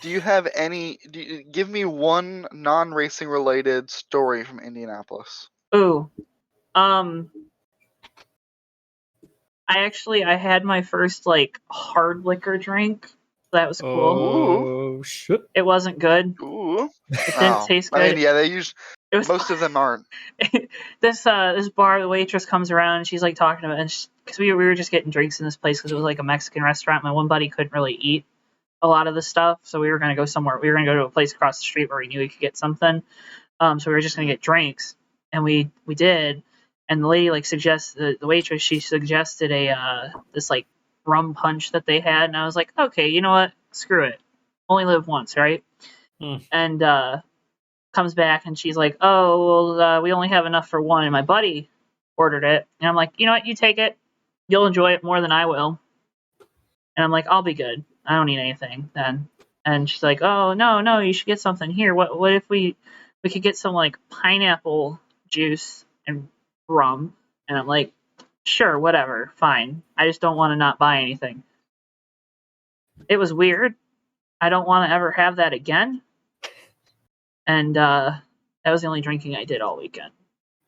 Do you have any? Give me one non-racing related story from Indianapolis. Ooh. I had my first like hard liquor drink. That was cool. Oh shit! It wasn't good. Ooh. It didn't taste good. I mean, yeah, they use. It was Most of them aren't. this bar. The waitress comes around and she's like talking about, and because we were just getting drinks in this place because it was like a Mexican restaurant. My one buddy couldn't really eat a lot of the stuff, so we were gonna go somewhere. We were gonna go to a place across the street where we knew we could get something. So we were just gonna get drinks, and we did. And the lady like suggested, the waitress, she suggested this like rum punch that they had, and I was like, okay, you know what? Screw it. Only live once, right? And comes back and she's like, oh, well, we only have enough for one, and my buddy ordered it, and I'm like, you know what? You take it. You'll enjoy it more than I will. And I'm like, I'll be good. I don't need anything then. And she's like, oh, no, you should get something here. What if we could get some like pineapple juice and rum? And I'm like, sure, whatever, fine. I just don't want to not buy anything. It was weird. I don't want to ever have that again. And that was the only drinking I did all weekend.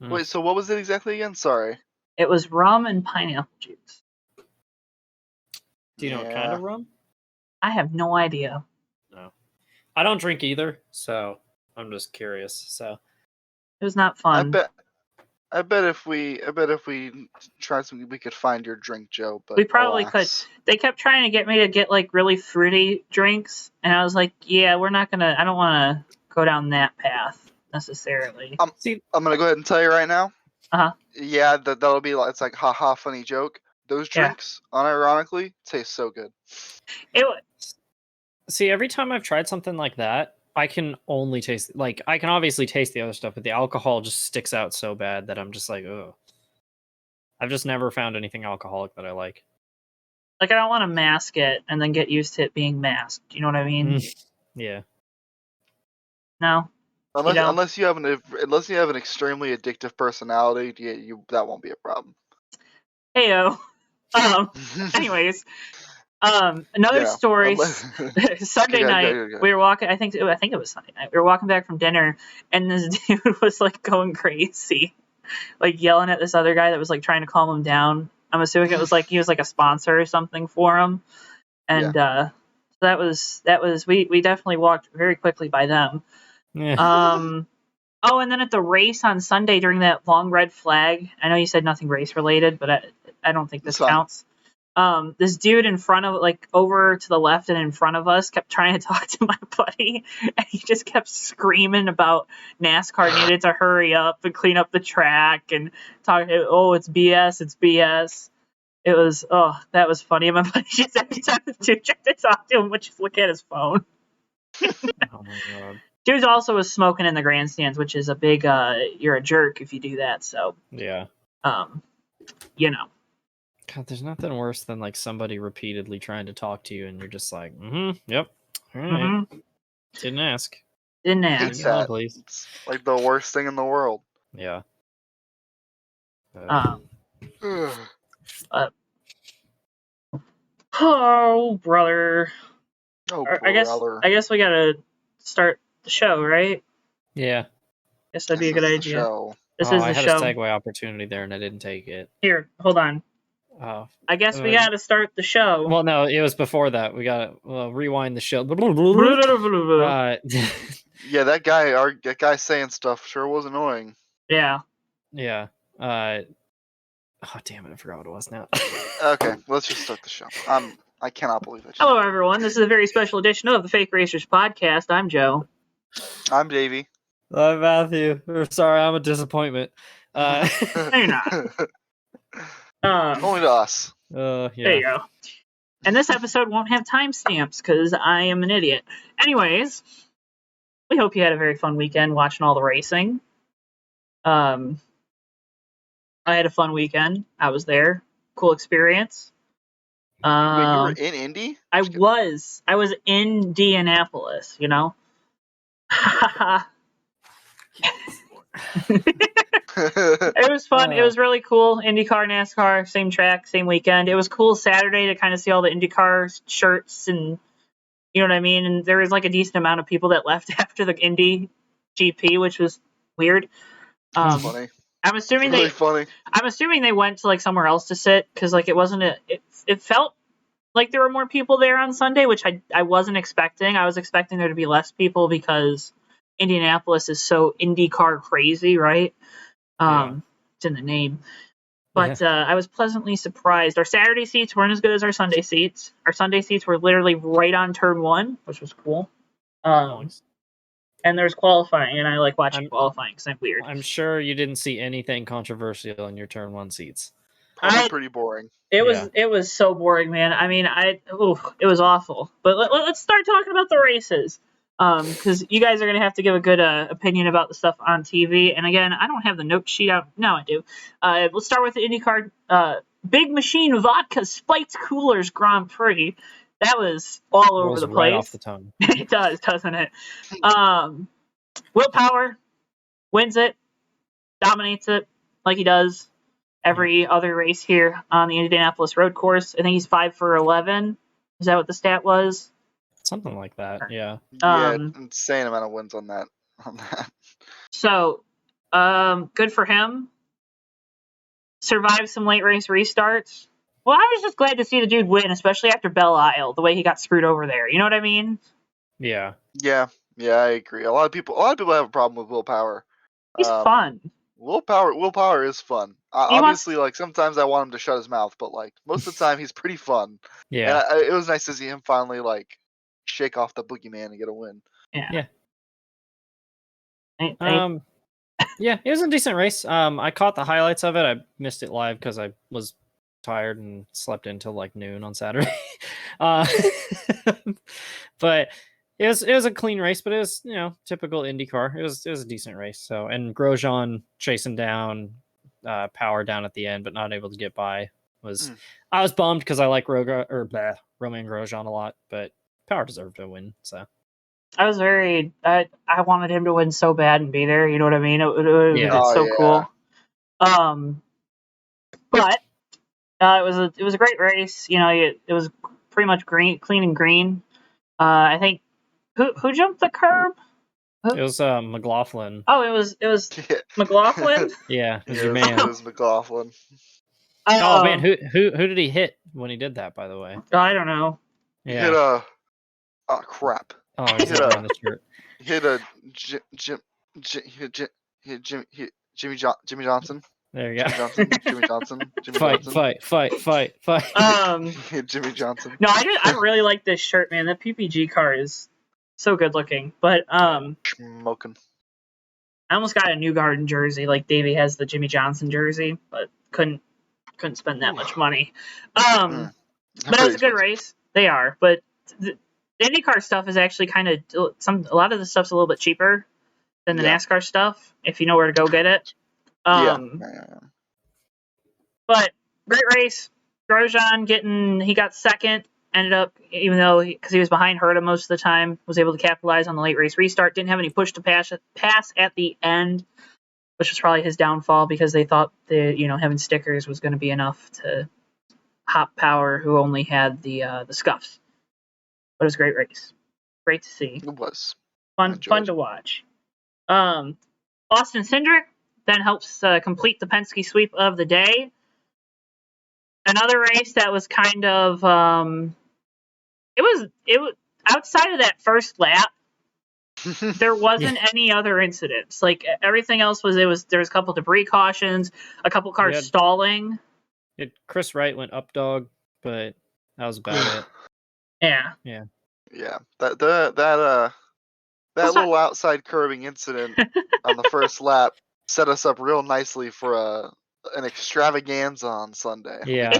Wait, so what was it exactly again? Sorry. It was rum and pineapple juice. Do you know what kind of rum? I have no idea. No. I don't drink either, so I'm just curious. So it was not fun. I bet if we tried something, we could find your drink, Joe. But we probably could. They kept trying to get me to get like really fruity drinks, and I was like, "Yeah, we're not gonna. I don't want to go down that path necessarily." I'm gonna go ahead and tell you right now. Yeah, that'll be like, it's like haha funny joke. Those drinks, unironically, taste so good. See, every time I've tried something like that, I can only taste, like, I can obviously taste the other stuff, but the alcohol just sticks out so bad that I'm just like, ugh. I've just never found anything alcoholic that I like. Like, I don't want to mask it and then get used to it being masked. You know what I mean? Yeah. No. Unless you have an extremely addictive personality, that won't be a problem. Heyo. Anyways, another story. Sunday night, we were walking. I think it was Sunday night. We were walking back from dinner, and this dude was like going crazy, like yelling at this other guy that was like trying to calm him down. I'm assuming it was like he was like a sponsor or something for him, and so that was we definitely walked very quickly by them. Yeah. Oh, and then at the race on Sunday during that long red flag, I know you said nothing race related, but I don't think this counts. This dude in front of, like, over to the left and in front of us kept trying to talk to my buddy, and he just kept screaming about NASCAR needed to hurry up and clean up the track and talking, it's BS. It was, that was funny. And my buddy just every time the dude tried to talk to him would just look at his phone. Oh my god. Dude also was smoking in the grandstands, which is a big, you're a jerk if you do that, so. Yeah. You know. God, there's nothing worse than like somebody repeatedly trying to talk to you and you're just like, yep, all right. Didn't ask. Please. It's like the worst thing in the world. Yeah. Oh, brother. Oh, brother. I guess we gotta start the show, right? Yeah. Guess that'd be a good idea. This is the I had show. a segue opportunity there and I didn't take it. Here, hold on. I guess we gotta start the show. Well, no, it was before that. We gotta rewind the show. Yeah, that guy saying stuff sure was annoying. Yeah. Yeah. Oh, damn it! I forgot what it was now. Okay, let's just start the show. I cannot believe it. Hello, everyone. This is a very special edition of the Fake Racers podcast. I'm Joe. I'm Davey. I'm Matthew. Sorry, I'm a disappointment. No, you're not. Only to us. Yeah. There you go. And this episode won't have timestamps because I am an idiot. Anyways, we hope you had a very fun weekend watching all the racing. I had a fun weekend. I was there. Cool experience. Wait, you were in Indy? I was in Indianapolis, you know? It was fun. It was really cool. IndyCar, NASCAR, same track, same weekend. It was cool Saturday to kind of see all the IndyCar shirts and You know what I mean? And there was like a decent amount of people that left after the Indy GP, which was weird. That's funny. I'm assuming funny. I'm assuming they went to like somewhere else to sit because like it wasn't it felt like there were more people there on Sunday, which I wasn't expecting. I was expecting there to be less people because Indianapolis is so IndyCar crazy, right? It's in the name. But I was pleasantly surprised. Our Saturday seats weren't as good as our Sunday seats. Our Sunday seats were literally right on turn 1, which was cool. Nice. And there's qualifying, and I like watching qualifying because I'm weird. I'm sure you didn't see anything controversial in your turn 1 seats. Probably pretty boring. It was so boring, man. I mean, it was awful. But let's start talking about the races. Because you guys are going to have to give a good opinion about the stuff on TV. And again, I don't have the note sheet out. No, I do. We'll start with the IndyCar Big Machine Vodka Spiked Coolers Grand Prix. That was all over the place. Right off the tongue. It does, doesn't it? Will Power wins it, dominates it like he does every other race here on the Indianapolis road course. I think he's 5 for 11. Is that what the stat was? Something like that, yeah. Insane amount of wins on that. So, good for him. Survived some late race restarts. Well, I was just glad to see the dude win, especially after Belle Isle, the way he got screwed over there. You know what I mean? Yeah. Yeah, I agree. A lot of people have a problem with Will Power. He's fun. Will Power is fun. Obviously, like sometimes I want him to shut his mouth, but like most of the time he's pretty fun. Yeah. And it was nice to see him finally like shake off the boogeyman and get a win. Yeah. Yeah, it was a decent race. I caught the highlights of it. I missed it live because I was tired and slept until like noon on Saturday. But it was a clean race, but it was, typical IndyCar. It was a decent race. So, and Grosjean chasing down Power down at the end, but not able to get by I was bummed because I like Romain Grosjean a lot, but Power deserved to win. So I was I wanted him to win so bad and be there. You know what I mean? It would have been so cool. But it was a great race. It was pretty much clean and green. I think who jumped the curb? It was McLaughlin. Oh, it was McLaughlin. Yeah, it was your man. It was McLaughlin. Oh man, who did he hit when he did that? By the way, I don't know. Yeah. Hit a crap. Oh, he's on the shirt. Hit a Jimmy Johnson. There you go. Jimmy Johnson. Fight. Jimmy Johnson. No, I really like this shirt, man. That PPG car is so good looking. But smoking. I almost got a New Garden jersey, like Davey has the Jimmy Johnson jersey, but couldn't spend that much money. But it was a good race. They are, but the IndyCar stuff is actually kind of a lot of the stuff's a little bit cheaper than the NASCAR stuff if you know where to go get it. But great race. Grosjean he got second, ended up, even though because he was behind Herta most of the time, was able to capitalize on the late race restart. Didn't have any push to pass at the end, which was probably his downfall because they thought having stickers was going to be enough to hop Power, who only had the scuffs. But it was a great race. Great to see. It was fun to watch. Austin Cindric then helps complete the Penske sweep of the day. Another race that was kind of it was outside of that first lap. There wasn't any other incidents. Like everything else there was a couple debris cautions, a couple cars stalling. Chris Wright went up dog, but that was about it. Yeah. That little outside curving incident on the first lap set us up real nicely for an extravaganza on Sunday. Yeah,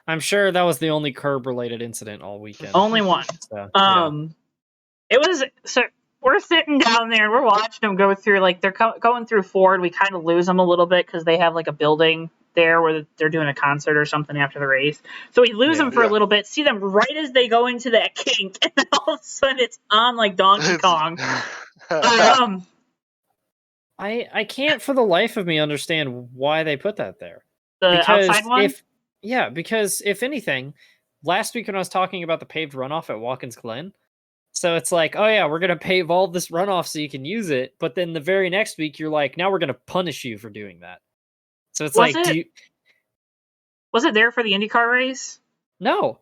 I'm sure that was the only curb related incident all weekend. Only one. So, It was we're sitting down there, we're watching them go through, like they're going through Ford. We kind of lose them a little bit because they have like a building there where they're doing a concert or something after the race. So we lose them for a little bit, see them right as they go into that kink, and then all of a sudden it's on like Donkey Kong. I can't for the life of me understand why they put that there. The outside one? Because if anything, last week when I was talking about the paved runoff at Watkins Glen. So it's like, oh yeah, we're going to pave all this runoff so you can use it. But then the very next week, you're like, now we're going to punish you for doing that. So it's Was like, was it there for the IndyCar race? No.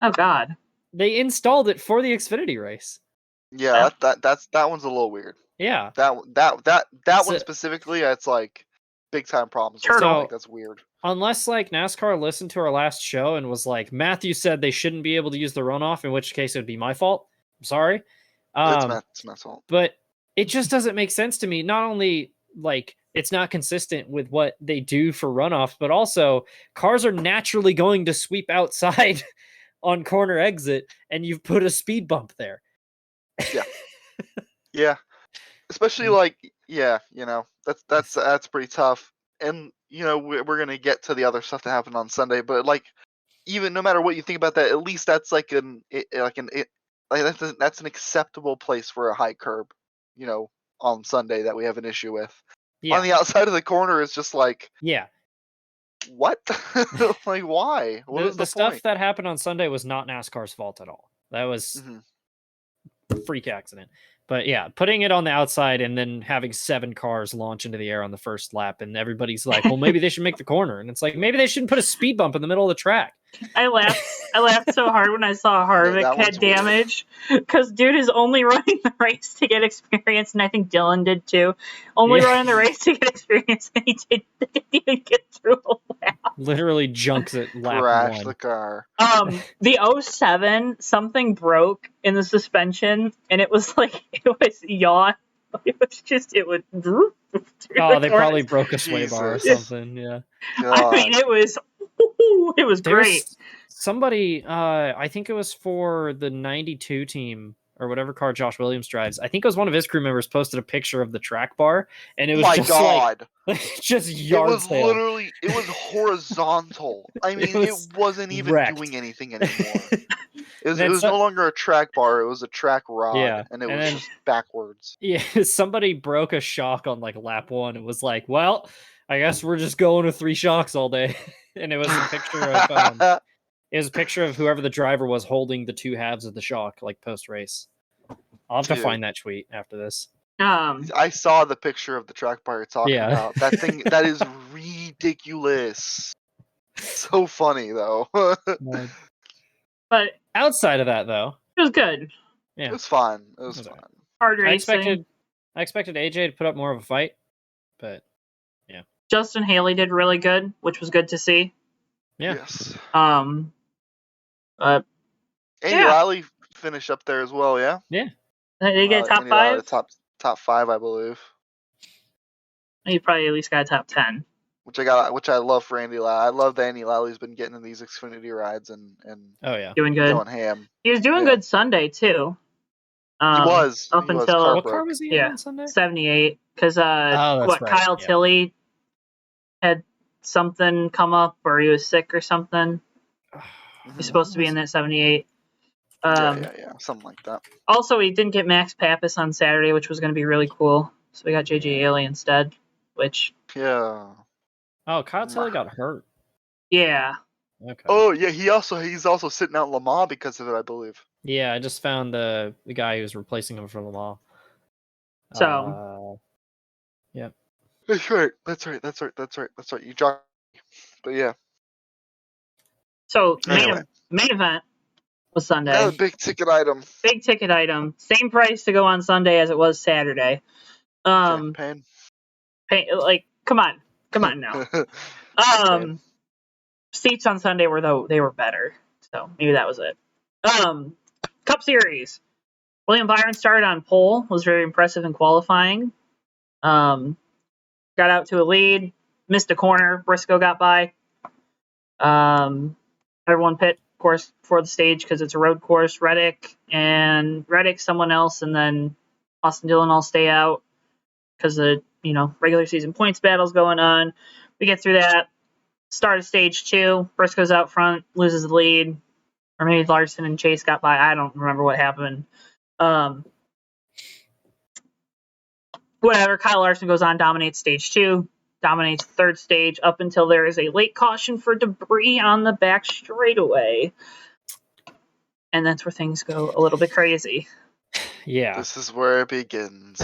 Oh God. They installed it for the Xfinity race. Yeah, that one's a little weird. Yeah. That one specifically, it's like big time problems. Turtle. I think that's weird. Unless like NASCAR listened to our last show and was like, Matthew said they shouldn't be able to use the runoff, in which case it would be my fault. I'm sorry. It's Matt's fault. But it just doesn't make sense to me. Not only like it's not consistent with what they do for runoff, but also cars are naturally going to sweep outside on corner exit, and you've put a speed bump there. Yeah. Yeah. Especially like, yeah, you know, that's pretty tough. And you know, we're gonna get to the other stuff that happened on Sunday, but like, even no matter what you think about that, at least that's like that's an acceptable place for a high curb, you know, on Sunday that we have an issue with. Yeah. On the outside of the corner is just like, yeah, what? Like, why? What is the stuff point? that happened on Sunday was not NASCAR's fault at all. That was a freak accident. But yeah, putting it on the outside and then having 7 cars launch into the air on the first lap, and everybody's like, well, maybe they should make the corner. And it's like, maybe they shouldn't put a speed bump in the middle of the track. I laughed so hard when I saw Harvick had damage, because dude is only running the race to get experience, and I think Dylan did too. Only running the race to get experience, and he didn't even get through a lap. Literally junks it lap Crash 1. the car. The 07, something broke in the suspension, and it was like, it was yawn. It was just, it would droop. Oh, they probably broke a sway bar or something. Yeah. God. I mean, it was great. Somebody, I think it was for the 92 team or whatever car Josh Williams drives. I think it was one of his crew members posted a picture of the track bar, and it was like just yard sale. It was horizontal. I mean, it wasn't even doing anything anymore. It was no longer a track bar, it was a track rod, and it was just backwards. Yeah, somebody broke a shock on like lap 1. It was like, well, I guess we're just going with 3 shocks all day. And it was a picture of it was a picture of whoever the driver was holding the 2 halves of the shock, like post race. I'll have to find that tweet after this. I saw the picture of the track bar you're talking about. That thing, that is ridiculous. So funny though. But outside of that, though, it was good. Yeah, it was fun. It was fun. Hard racing. I expected AJ to put up more of a fight, but yeah. Justin Haley did really good, which was good to see. Yeah. Yes. Andy Lally finished up there as well. Yeah. Yeah. They get top 5. Top 5, I believe. He probably at least got top 10. Which I love for Andy Lally. I love that Andy Lally's been getting in these Xfinity rides and doing good. Going ham. He was doing good Sunday too. He was up until what car was he in on Sunday? 78. Because Kyle Tilley had something come up, or he was sick or something. He's supposed to be in that 78. Yeah, something like that. Also, he didn't get Max Pappas on Saturday, which was going to be really cool. So we got JJ Haley instead, which... Yeah. Oh, Kyle Tilley got hurt. Yeah. Okay. Oh, yeah, he's also sitting out Le Mans because of it, I believe. Yeah, I just found the guy who's replacing him for Le Mans. So... Yep. That's right. You jogged. But yeah. So, main event was Sunday. That was a big ticket item. Big ticket item. Same price to go on Sunday as it was Saturday. Pain. Like, come on now. Seats on Sunday were better. So maybe that was it. Cup Series. William Byron started on pole, was very impressive in qualifying. Got out to a lead, missed a corner. Briscoe got by. Everyone pit, of course, for the stage because it's a road course. Reddick, someone else, and then Austin Dillon all stay out because the regular season points battle's going on. We get through that. Start of stage 2. Briscoe's out front, loses the lead. Or maybe Larson and Chase got by. I don't remember what happened. Whatever. Kyle Larson goes on, dominates stage 2. dominates the third stage up until there is a late caution for debris on the back straightaway. And that's where things go a little bit crazy. Yeah. This is where it begins.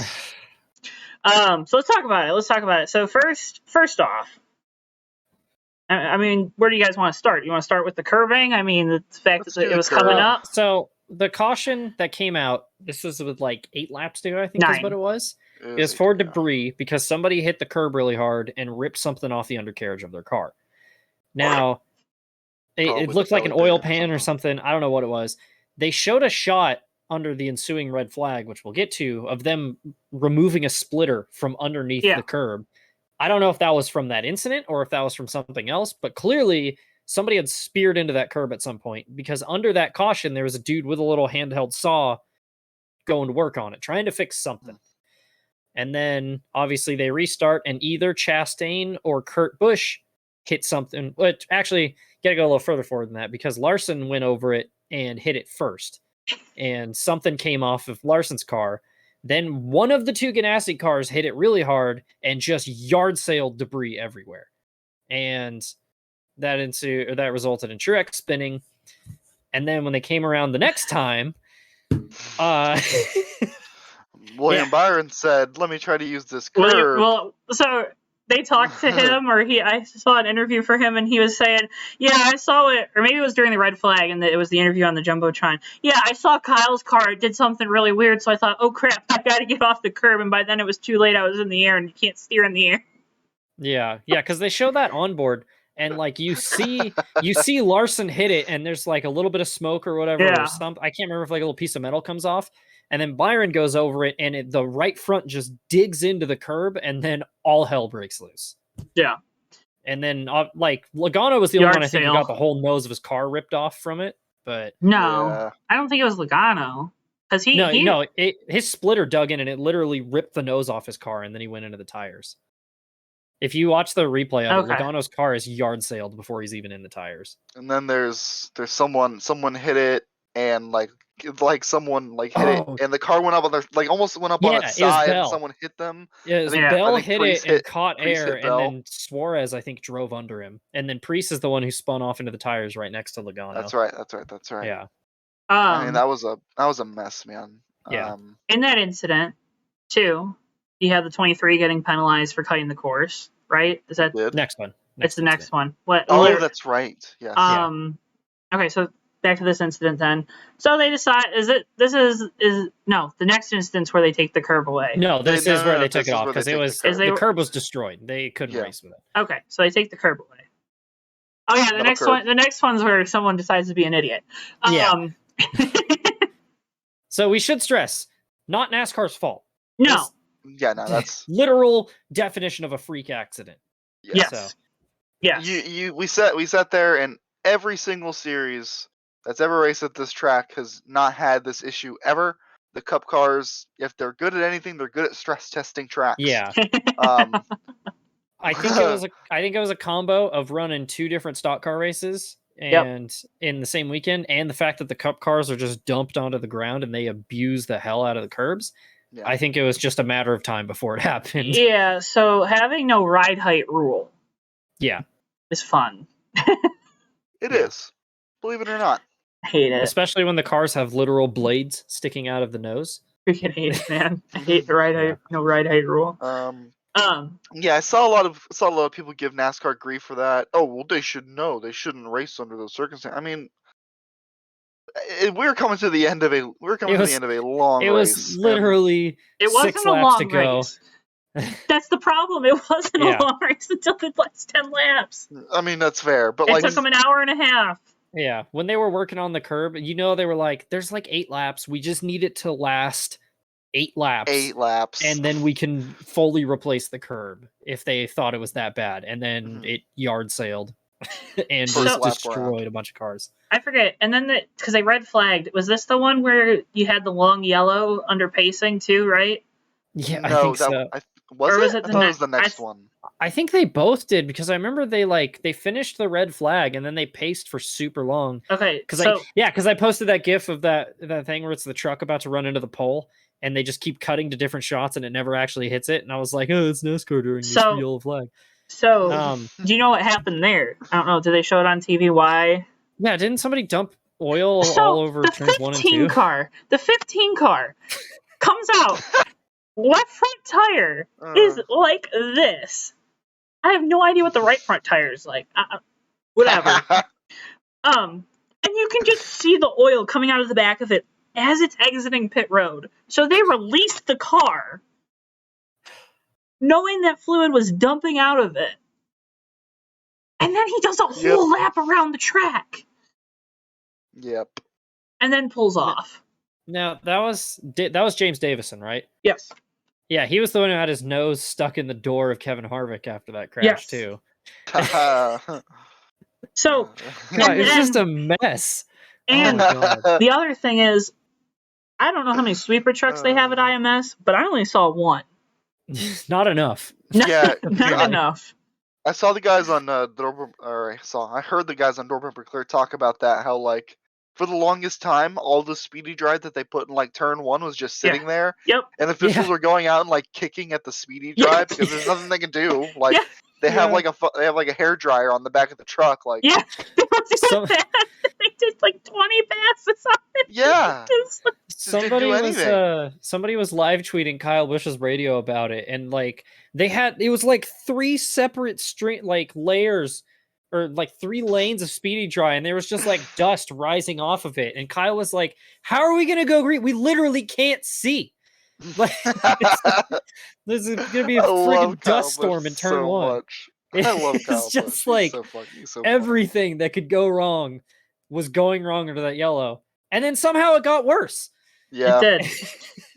So let's talk about it. So first off, I mean, where do you guys want to start? You want to start with the curbing? I mean, the fact Let's that do it was the coming curb. up. So the caution that came out, this was with like 8 laps to go, I think is 9. what it was. It It was for debris because somebody hit the curb really hard and ripped something off the undercarriage of their car. Now, it Probably looked like an belly oil band or pan or something. I don't know what it was. They showed a shot under the ensuing red flag, which we'll get to, of them removing a splitter from underneath the curb. I don't know if that was from that incident or if that was from something else, but clearly somebody had speared into that curb at some point because under that caution, there was a dude with a little handheld saw going to work on it, trying to fix something. And then obviously they restart and either Chastain or Kurt Busch hit something. But actually, gotta go a little further forward than that because Larson went over it and hit it first. And something came off of Larson's car. Then one of the 2 Ganassi cars hit it really hard and just yard sailed debris everywhere. And that resulted in Truex spinning. And then when they came around the next time, William Byron said, "Let me try to use this curb." Well, so they talked to him, or I saw an interview for him, and he was saying, "Yeah, I saw it," or maybe it was during the red flag, and it was the interview on the jumbotron. Yeah, I saw Kyle's car; it did something really weird, so I thought, "Oh crap, I got to get off the curb." And by then, it was too late. I was in the air, and you can't steer in the air. Yeah, because they show that on board, and like you see Larson hit it, and there's like a little bit of smoke or whatever. Yeah. Or I can't remember if like a little piece of metal comes off. And then Byron goes over it, and the right front just digs into the curb, and then all hell breaks loose. Yeah. And then, like, Logano was the only one I think who sale. got the whole nose of his car ripped off from it. But No, I don't think it was Logano. Because his splitter dug in, and it literally ripped the nose off his car, and then he went into the tires. If you watch the replay of it, Logano's car is yard sailed before he's even in the tires. And then there's someone hit it, and like someone like hit it, and the car went up on their almost went up on its side, and someone hit them. Yeah, Bell hit it and caught air, and then Suarez I think drove under him, and then Priest is the one who spun off into the tires right next to Logano. That's right. Yeah. I mean, that was a mess, man. Yeah. In that incident, too, you have the 23 getting penalized for cutting the course, right? Is that next one? It's the next one. What? Oh, that's right. Yes. Okay, so back to this incident then. So they decide, the next instance where they take the curb away. No, this is where they took it off because the curb was destroyed. They couldn't race with it. Okay, so they take the curb away. Oh yeah, the next one's where someone decides to be an idiot. So we should stress, not NASCAR's fault. No. That's literal definition of a freak accident. Yes. So. Yeah. We sat there, and every single series that's ever raced at this track has not had this issue ever. The Cup cars, if they're good at anything, they're good at stress testing tracks. Yeah. I think it was a combo of running 2 different stock car races and in the same weekend, and the fact that the Cup cars are just dumped onto the ground and they abuse the hell out of the curbs. Yeah. I think it was just a matter of time before it happened. Yeah, so having no ride height rule is fun. It is. Believe it or not. I hate it. Especially when the cars have literal blades sticking out of the nose. Freaking hate it, man. I hate the no ride height rule. I saw a lot of people give NASCAR grief for that. Oh, well, they should know. They shouldn't race under those circumstances. I mean, we're coming to the end of a long race. It was literally 6 laps to go. That's the problem. It wasn't a long race until the last 10 laps. I mean, that's fair, but it took them an hour and a half. Yeah, when they were working on the curb, they were like, "There's like 8 laps. We just need it to last 8 laps. 8 laps, and then we can fully replace the curb." If they thought it was that bad, and then it yard sailed and just destroyed a bunch of cars. I forget. And then because they red flagged, was this the one where you had the long yellow under pacing too? Right? Yeah, no, I think so. Was it the next one? I think they both did because I remember they finished the red flag and then they paced for super long. Okay, because I posted that GIF of that thing where it's the truck about to run into the pole and they just keep cutting to different shots and it never actually hits it, and I was like, oh, it's NASCAR during this yellow flag. So, do you know what happened there? I don't know. Did they show it on TV? Why? Yeah, didn't somebody dump oil all over turns 1 and 2? The 15 car comes out. Left front tire is like this. I have no idea what the right front tire is like. Whatever. And you can just see the oil coming out of the back of it as it's exiting pit road. So they released the car, knowing that fluid was dumping out of it. And then he does a whole lap around the track. Yep. And then pulls off. Now, that was James Davison, right? Yes. Yeah, he was the one who had his nose stuck in the door of Kevin Harvick after that crash, too. So, it's just a mess. And the other thing is, I don't know how many sweeper trucks they have at IMS, but I only saw one. Not enough. Yeah, not enough. I saw the guys on I heard the guys on Door Bumper Clear talk about that. How like for the longest time, all the speedy drive that they put in like turn 1 was just sitting there. Yep. And the officials were going out and like kicking at the speedy drive because there's nothing they can do. Like they have like a hair dryer on the back of the truck. Like they did like 20 passes on it. Yeah. Somebody was live tweeting Kyle Busch's radio about it, and like it was like 3 separate layers or like 3 lanes of speedy dry, and there was just like dust rising off of it. And Kyle was like, "How are we gonna go green? We literally can't see." Like, there's gonna be a freaking dust storm in turn 1. Much. I love Kyle It's just Busch. like He's so everything that could go wrong was going wrong under that yellow, and then somehow it got worse. Yeah, it did.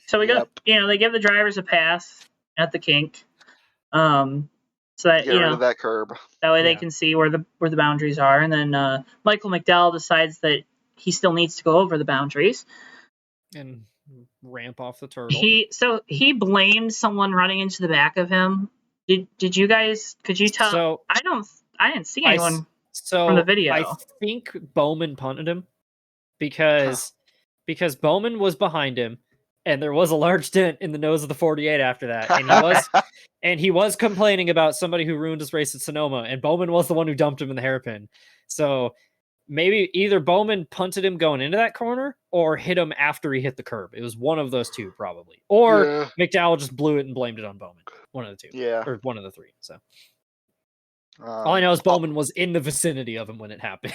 So we got, they give the drivers a pass at the kink, so that get rid of that curb. That way they can see where the boundaries are, and then Michael McDowell decides that he still needs to go over the boundaries and ramp off the turtle. He blamed someone running into the back of him. Did you guys? Could you tell? So I didn't see anyone from the video. I think Bowman punted him because Bowman was behind him, and there was a large dent in the nose of the 48 after that, and he was complaining about somebody who ruined his race at Sonoma, and Bowman was the one who dumped him in the hairpin. So maybe either Bowman punted him going into that corner or hit him after he hit the curb. It was one of those two, probably. Or McDowell just blew it and blamed it on Bowman. One of the two. Yeah. Or one of the three. So all I know is Bowman was in the vicinity of him when it happened.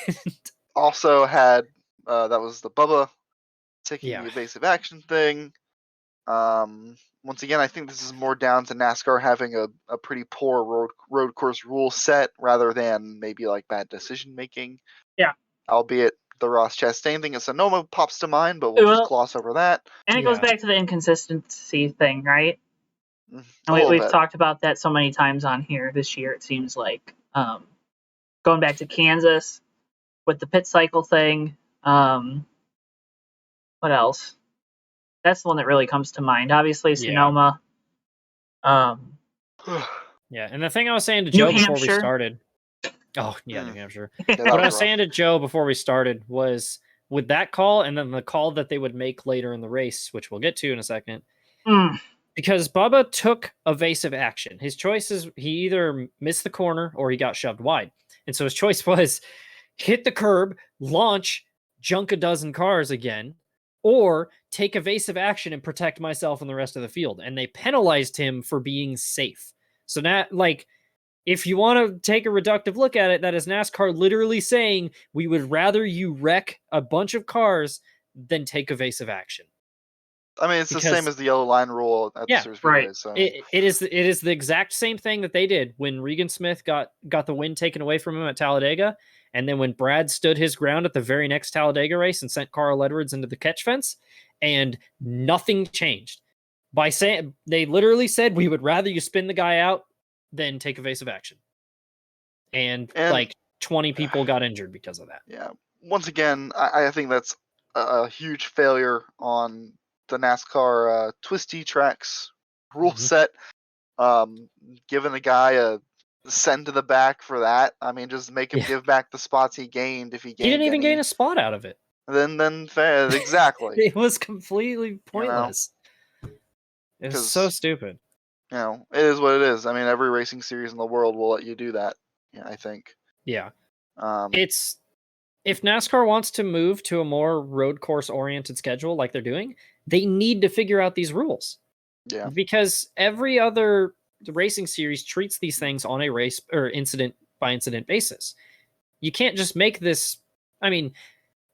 Also had, that was the Bubba taking the evasive action thing. Once again, I think this is more down to NASCAR having a pretty poor road course rule set rather than maybe like bad decision making. Yeah. Albeit the Ross Chastain thing at Sonoma pops to mind, but we'll just gloss over that. And it goes back to the inconsistency thing, right? And we've talked about that so many times on here this year, it seems like. Going back to Kansas with the pit cycle thing. What else? That's the one that really comes to mind. Obviously, Sonoma. Yeah, and the thing I was saying to Joe before we started. Oh, yeah, New Hampshire. What I was saying to Joe before we started was with that call and then the call that they would make later in the race, which we'll get to in a second. Because Bubba took evasive action. His choice is he either missed the corner or he got shoved wide. And so his choice was hit the curb, launch, junk a dozen cars again, or take evasive action and protect myself and the rest of the field. And they penalized him for being safe. So now, like, if you want to take a reductive look at it, that is NASCAR literally saying we would rather you wreck a bunch of cars than take evasive action. I mean, it's the same as the yellow line rule at the Series right. So. It is the exact same thing that they did when Regan Smith got the win taken away from him at Talladega, and then when Brad stood his ground at the very next Talladega race and sent Carl Edwards into the catch fence, and nothing changed. By saying they literally said we would rather you spin the guy out than take evasive action, and like 20 people got injured because of that. Yeah. Once again, I think that's a huge failure on the NASCAR twisty tracks rule set. Giving the guy a send to the back for that. I mean, just make him give back the spots he gained if he gained. He didn't even gain a spot out of it. Then exactly. It was completely pointless. It was so stupid. it is what it is. I mean, every racing series in the world will let you do that. Yeah, I think. Yeah. Um, It's if NASCAR wants to move to a more road course oriented schedule like they're doing, they need to figure out these rules. yeah. Because every other racing series treats these things on a race or incident by incident basis. You can't just make this. I mean,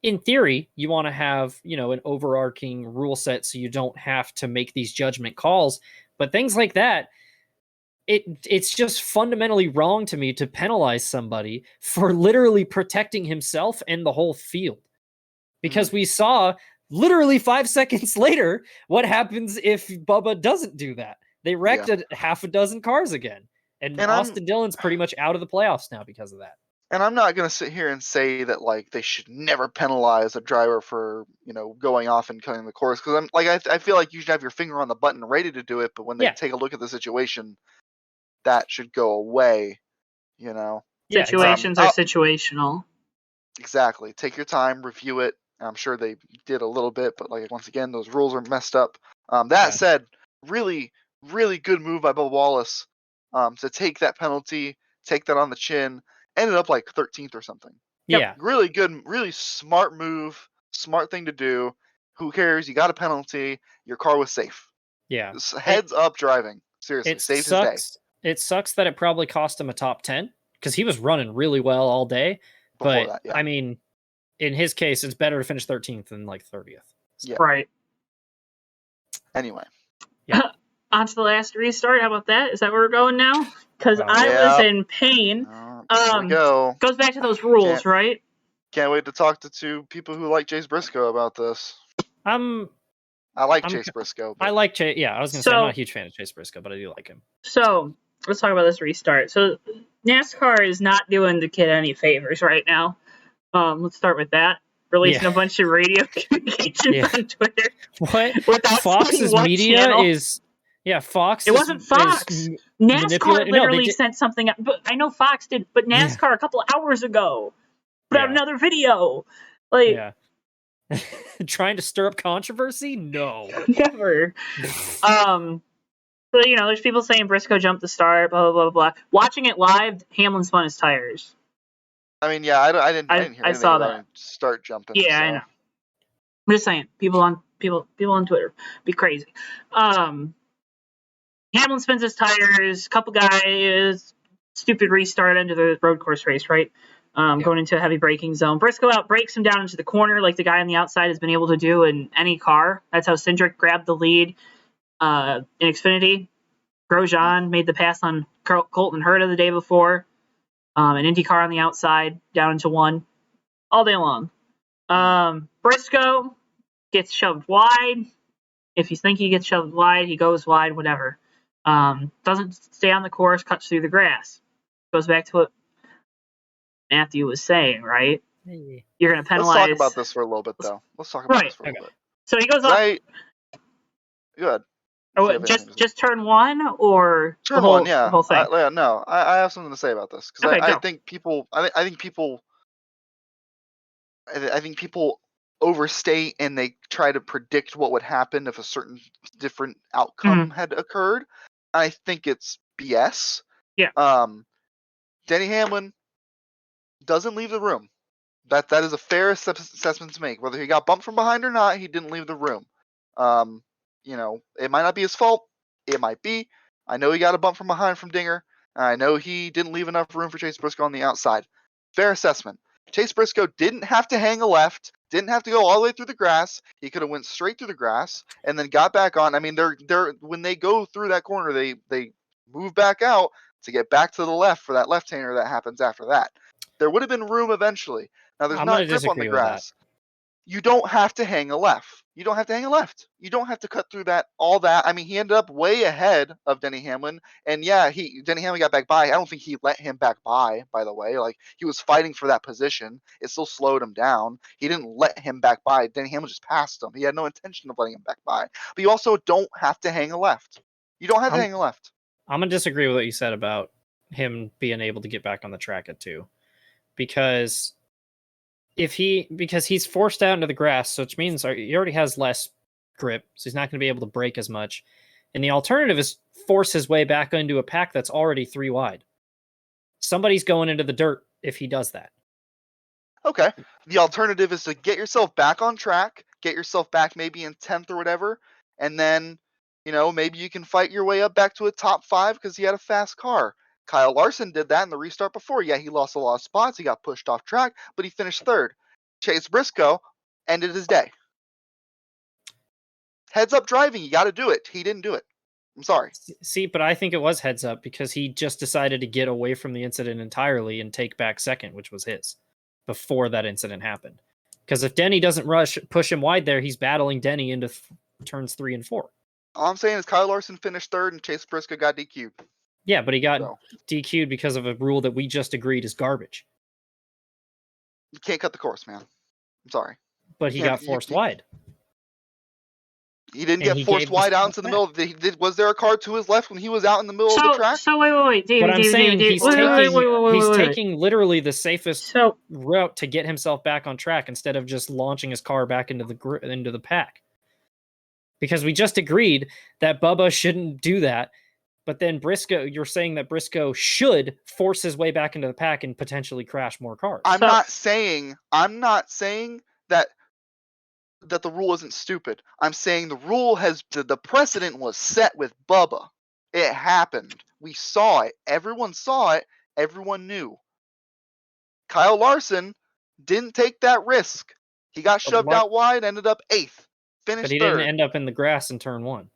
in theory, you want to have, an overarching rule set so you don't have to make these judgment calls. But things like that, it's just fundamentally wrong to me to penalize somebody for literally protecting himself and the whole field. Because we saw literally 5 seconds later what happens if Bubba doesn't do that. They wrecked a half a dozen cars again. And Austin Dillon's pretty much out of the playoffs now because of that. And I'm not going to sit here and say that like they should never penalize a driver for, going off and cutting the course. Because I'm like, I feel like you should have your finger on the button ready to do it. But when they take a look at the situation, that should go away, Situations are situational. Exactly. Take your time, review it. I'm sure they did a little bit, but like once again, those rules are messed up. That said, really, really good move by Bubba Wallace to take that penalty, take that on the chin. Ended up like 13th or something. Yeah. Really good, really smart move, smart thing to do. Who cares? You got a penalty. Your car was safe. Yeah. Heads up driving. Seriously, saved his day. It sucks that it probably cost him a top 10 because he was running really well all day. Before that, I mean, in his case, it's better to finish 13th than like 30th. So. Yeah. Right. Anyway. Yeah. On to the last restart. How about that? Is that where we're going now? Because I was in pain. Here we go. Goes back to those rules, right? Can't wait to talk to two people who like Chase Briscoe about this. I like Chase Briscoe. I like Chase. Yeah, I was going to say I'm not a huge fan of Chase Briscoe, but I do like him. So let's talk about this restart. So NASCAR is not doing the kid any favors right now. Let's start with that. Releasing a bunch of radio communications on Twitter. What? Fox's media channel. Is... Yeah, Fox. It wasn't Fox. NASCAR literally sent something up. But I know Fox did, but NASCAR a couple hours ago put out another video. Trying to stir up controversy? No. Never. So, there's people saying Briscoe jumped the start, blah, blah, blah, blah. Watching it live, Hamlin spun his tires. I mean, yeah, I didn't hear anything saw about that. him start jumping. Yeah, I know. I'm just saying, people on Twitter be crazy. Hamlin spins his tires, couple guys, stupid restart into the road course race, right? Going into a heavy braking zone. Briscoe outbrakes him down into the corner like the guy on the outside has been able to do in any car. That's how Cindric grabbed the lead in Xfinity. Grosjean made the pass on Colton Herta the day before. An Indy car on the outside down into one all day long. Briscoe gets shoved wide. If you think he gets shoved wide, he goes wide, whatever. Doesn't stay on the course, cuts through the grass. Goes back to what Matthew was saying, right? You're going to penalize... Let's talk about this for a little bit, though. Let's talk about this for a little bit. So he goes off... Good. Oh, just turn one, or turn the whole, one? Yeah. The whole thing? I have something to say about this because I think people overstate and they try to predict what would happen if a certain different outcome had occurred. I think it's BS. Yeah. Denny Hamlin doesn't leave the room. That is a fair assessment to make. Whether he got bumped from behind or not, he didn't leave the room. It might not be his fault. It might be. I know he got a bump from behind from Dinger. I know he didn't leave enough room for Chase Briscoe on the outside. Fair assessment. Chase Briscoe didn't have to hang a left, didn't have to go all the way through the grass. He could have went straight through the grass and then got back on. I mean, they're when they go through that corner, they move back out to get back to the left for that left-hander that happens after that. There would have been room eventually. Now there's not grip on the grass. You don't have to hang a left. You don't have to hang a left. You don't have to cut through all that. I mean, he ended up way ahead of Denny Hamlin. And yeah, Denny Hamlin got back by. I don't think he let him back by the way. Like, he was fighting for that position. It still slowed him down. He didn't let him back by. Denny Hamlin just passed him. He had no intention of letting him back by. But you also don't have to hang a left. You don't have to hang a left. I'm going to disagree with what you said about him being able to get back on the track at 2. Because he's forced out into the grass, so which means he already has less grip, so he's not going to be able to brake as much. And the alternative is force his way back into a pack that's already 3 wide. Somebody's going into the dirt if he does that. Okay. The alternative is to get yourself back on track, get yourself back maybe in 10th or whatever, and then, maybe you can fight your way up back to a top 5 because he had a fast car. Kyle Larson did that in the restart before. Yeah, he lost a lot of spots. He got pushed off track, but he finished 3rd. Chase Briscoe ended his day. Heads up driving, you got to do it. He didn't do it. I'm sorry. See, but I think it was heads up because he just decided to get away from the incident entirely and take back second, which was his, before that incident happened. Because if Denny doesn't push him wide there, he's battling Denny into turns 3 and 4. All I'm saying is Kyle Larson finished 3rd and Chase Briscoe got DQ'd. Yeah, but he got DQ'd because of a rule that we just agreed is garbage. You can't cut the course, man. I'm sorry. But he got forced wide. He didn't get forced wide out into the middle. Was there a car to his left when he was out in the middle of the track? So wait, David. But I'm saying David, he's taking literally the safest route to get himself back on track instead of just launching his car back into the pack. Because we just agreed that Bubba shouldn't do that. But then Briscoe, you're saying that Briscoe should force his way back into the pack and potentially crash more cars. I'm not saying that the rule isn't stupid. I'm saying the rule the precedent was set with Bubba. It happened. We saw it. Everyone saw it. Everyone knew. Kyle Larson didn't take that risk. He got shoved out wide, ended up 8th. Finished But he 3rd. didn't end up in the grass in turn 1.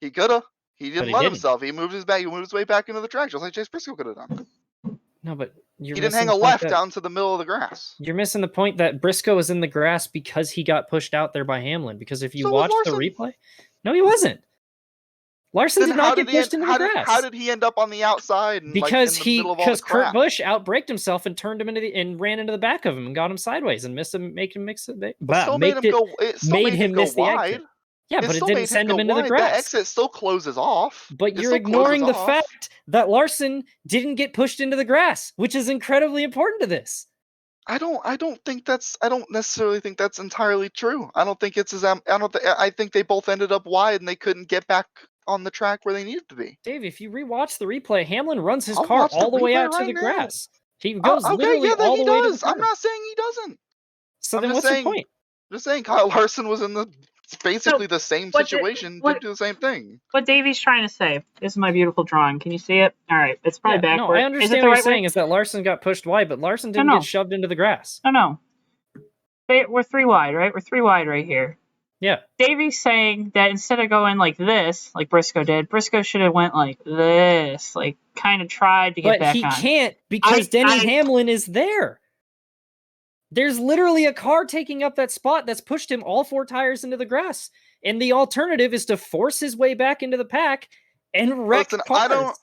He could have. He didn't let himself. He moved his way back into the track, just like Chase Briscoe could have done. No, but he didn't hang a left down to the middle of the grass. You're missing the point that Briscoe was in the grass because he got pushed out there by Hamlin. Because if you watch the replay, no, he wasn't. Larson did not get pushed into the grass. How did he end up on the outside? And because Kurt Busch outbraked himself and turned him and ran into the back of him and got him sideways and made him miss it. Made him miss the exit. Yeah, but it didn't send him into the grass. That exit still closes off. But you're ignoring the fact that Larson didn't get pushed into the grass, which is incredibly important to this. I don't necessarily think that's entirely true. I don't think I think they both ended up wide and they couldn't get back on the track where they needed to be. Dave, if you rewatch the replay, Hamlin runs his car all the way out to the grass. He goes literally all the way to the car. I'm not saying he doesn't. So then what's the point? I'm just saying Kyle Larson was in basically the same situation, did do the same thing. What Davey's trying to say, this is my beautiful drawing. Can you see it? All right, it's probably backward. No, I understand what you're saying is that Larson got pushed wide, but Larson didn't get shoved into the grass. No. We're 3 wide, right? We're 3 wide right here. Yeah. Davey's saying that instead of going like this, like Briscoe did, Briscoe should have went like this, like kind of tried to get back on. But he can't because Denny Hamlin is there. There's literally a car taking up that spot that's pushed him all 4 tires into the grass. And the alternative is to force his way back into the pack and wreck cars I don't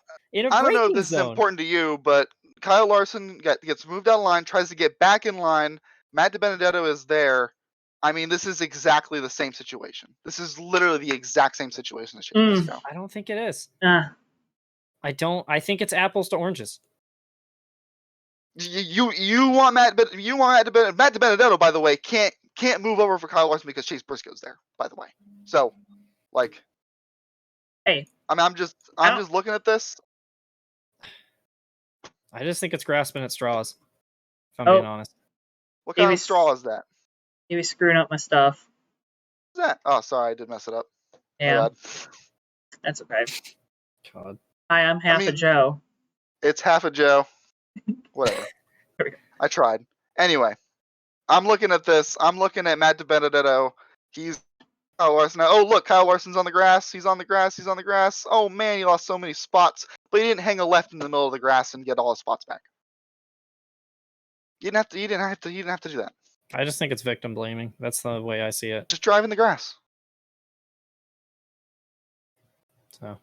know if this is important to you, but Kyle Larson gets moved out of line, tries to get back in line. Matt DiBenedetto is there. I mean, this is exactly the same situation. This is literally the exact same situation as Chase Briscoe. I don't think it is. I think it's apples to oranges. You want Matt DiBenedetto, by the way, can't move over for Kyle Larson because Chase Briscoe's there, by the way. So, hey, I mean, I'm just looking at this. I just think it's grasping at straws. If I'm being honest. What kind of straw is that? He was screwing up my stuff. What's that? Oh, sorry, I did mess it up. Yeah, that's okay. God. Hi, I'm half a Joe. It's half a Joe. Whatever. I tried. Anyway, I'm looking at this. I'm looking at Matt DiBenedetto. He's Kyle Larson. Oh, look, Kyle Larson's on the grass. He's on the grass. Oh man, he lost so many spots, but he didn't hang a left in the middle of the grass and get all his spots back. You didn't have to do that. I just think it's victim blaming. That's the way I see it. Just drive in the grass. So,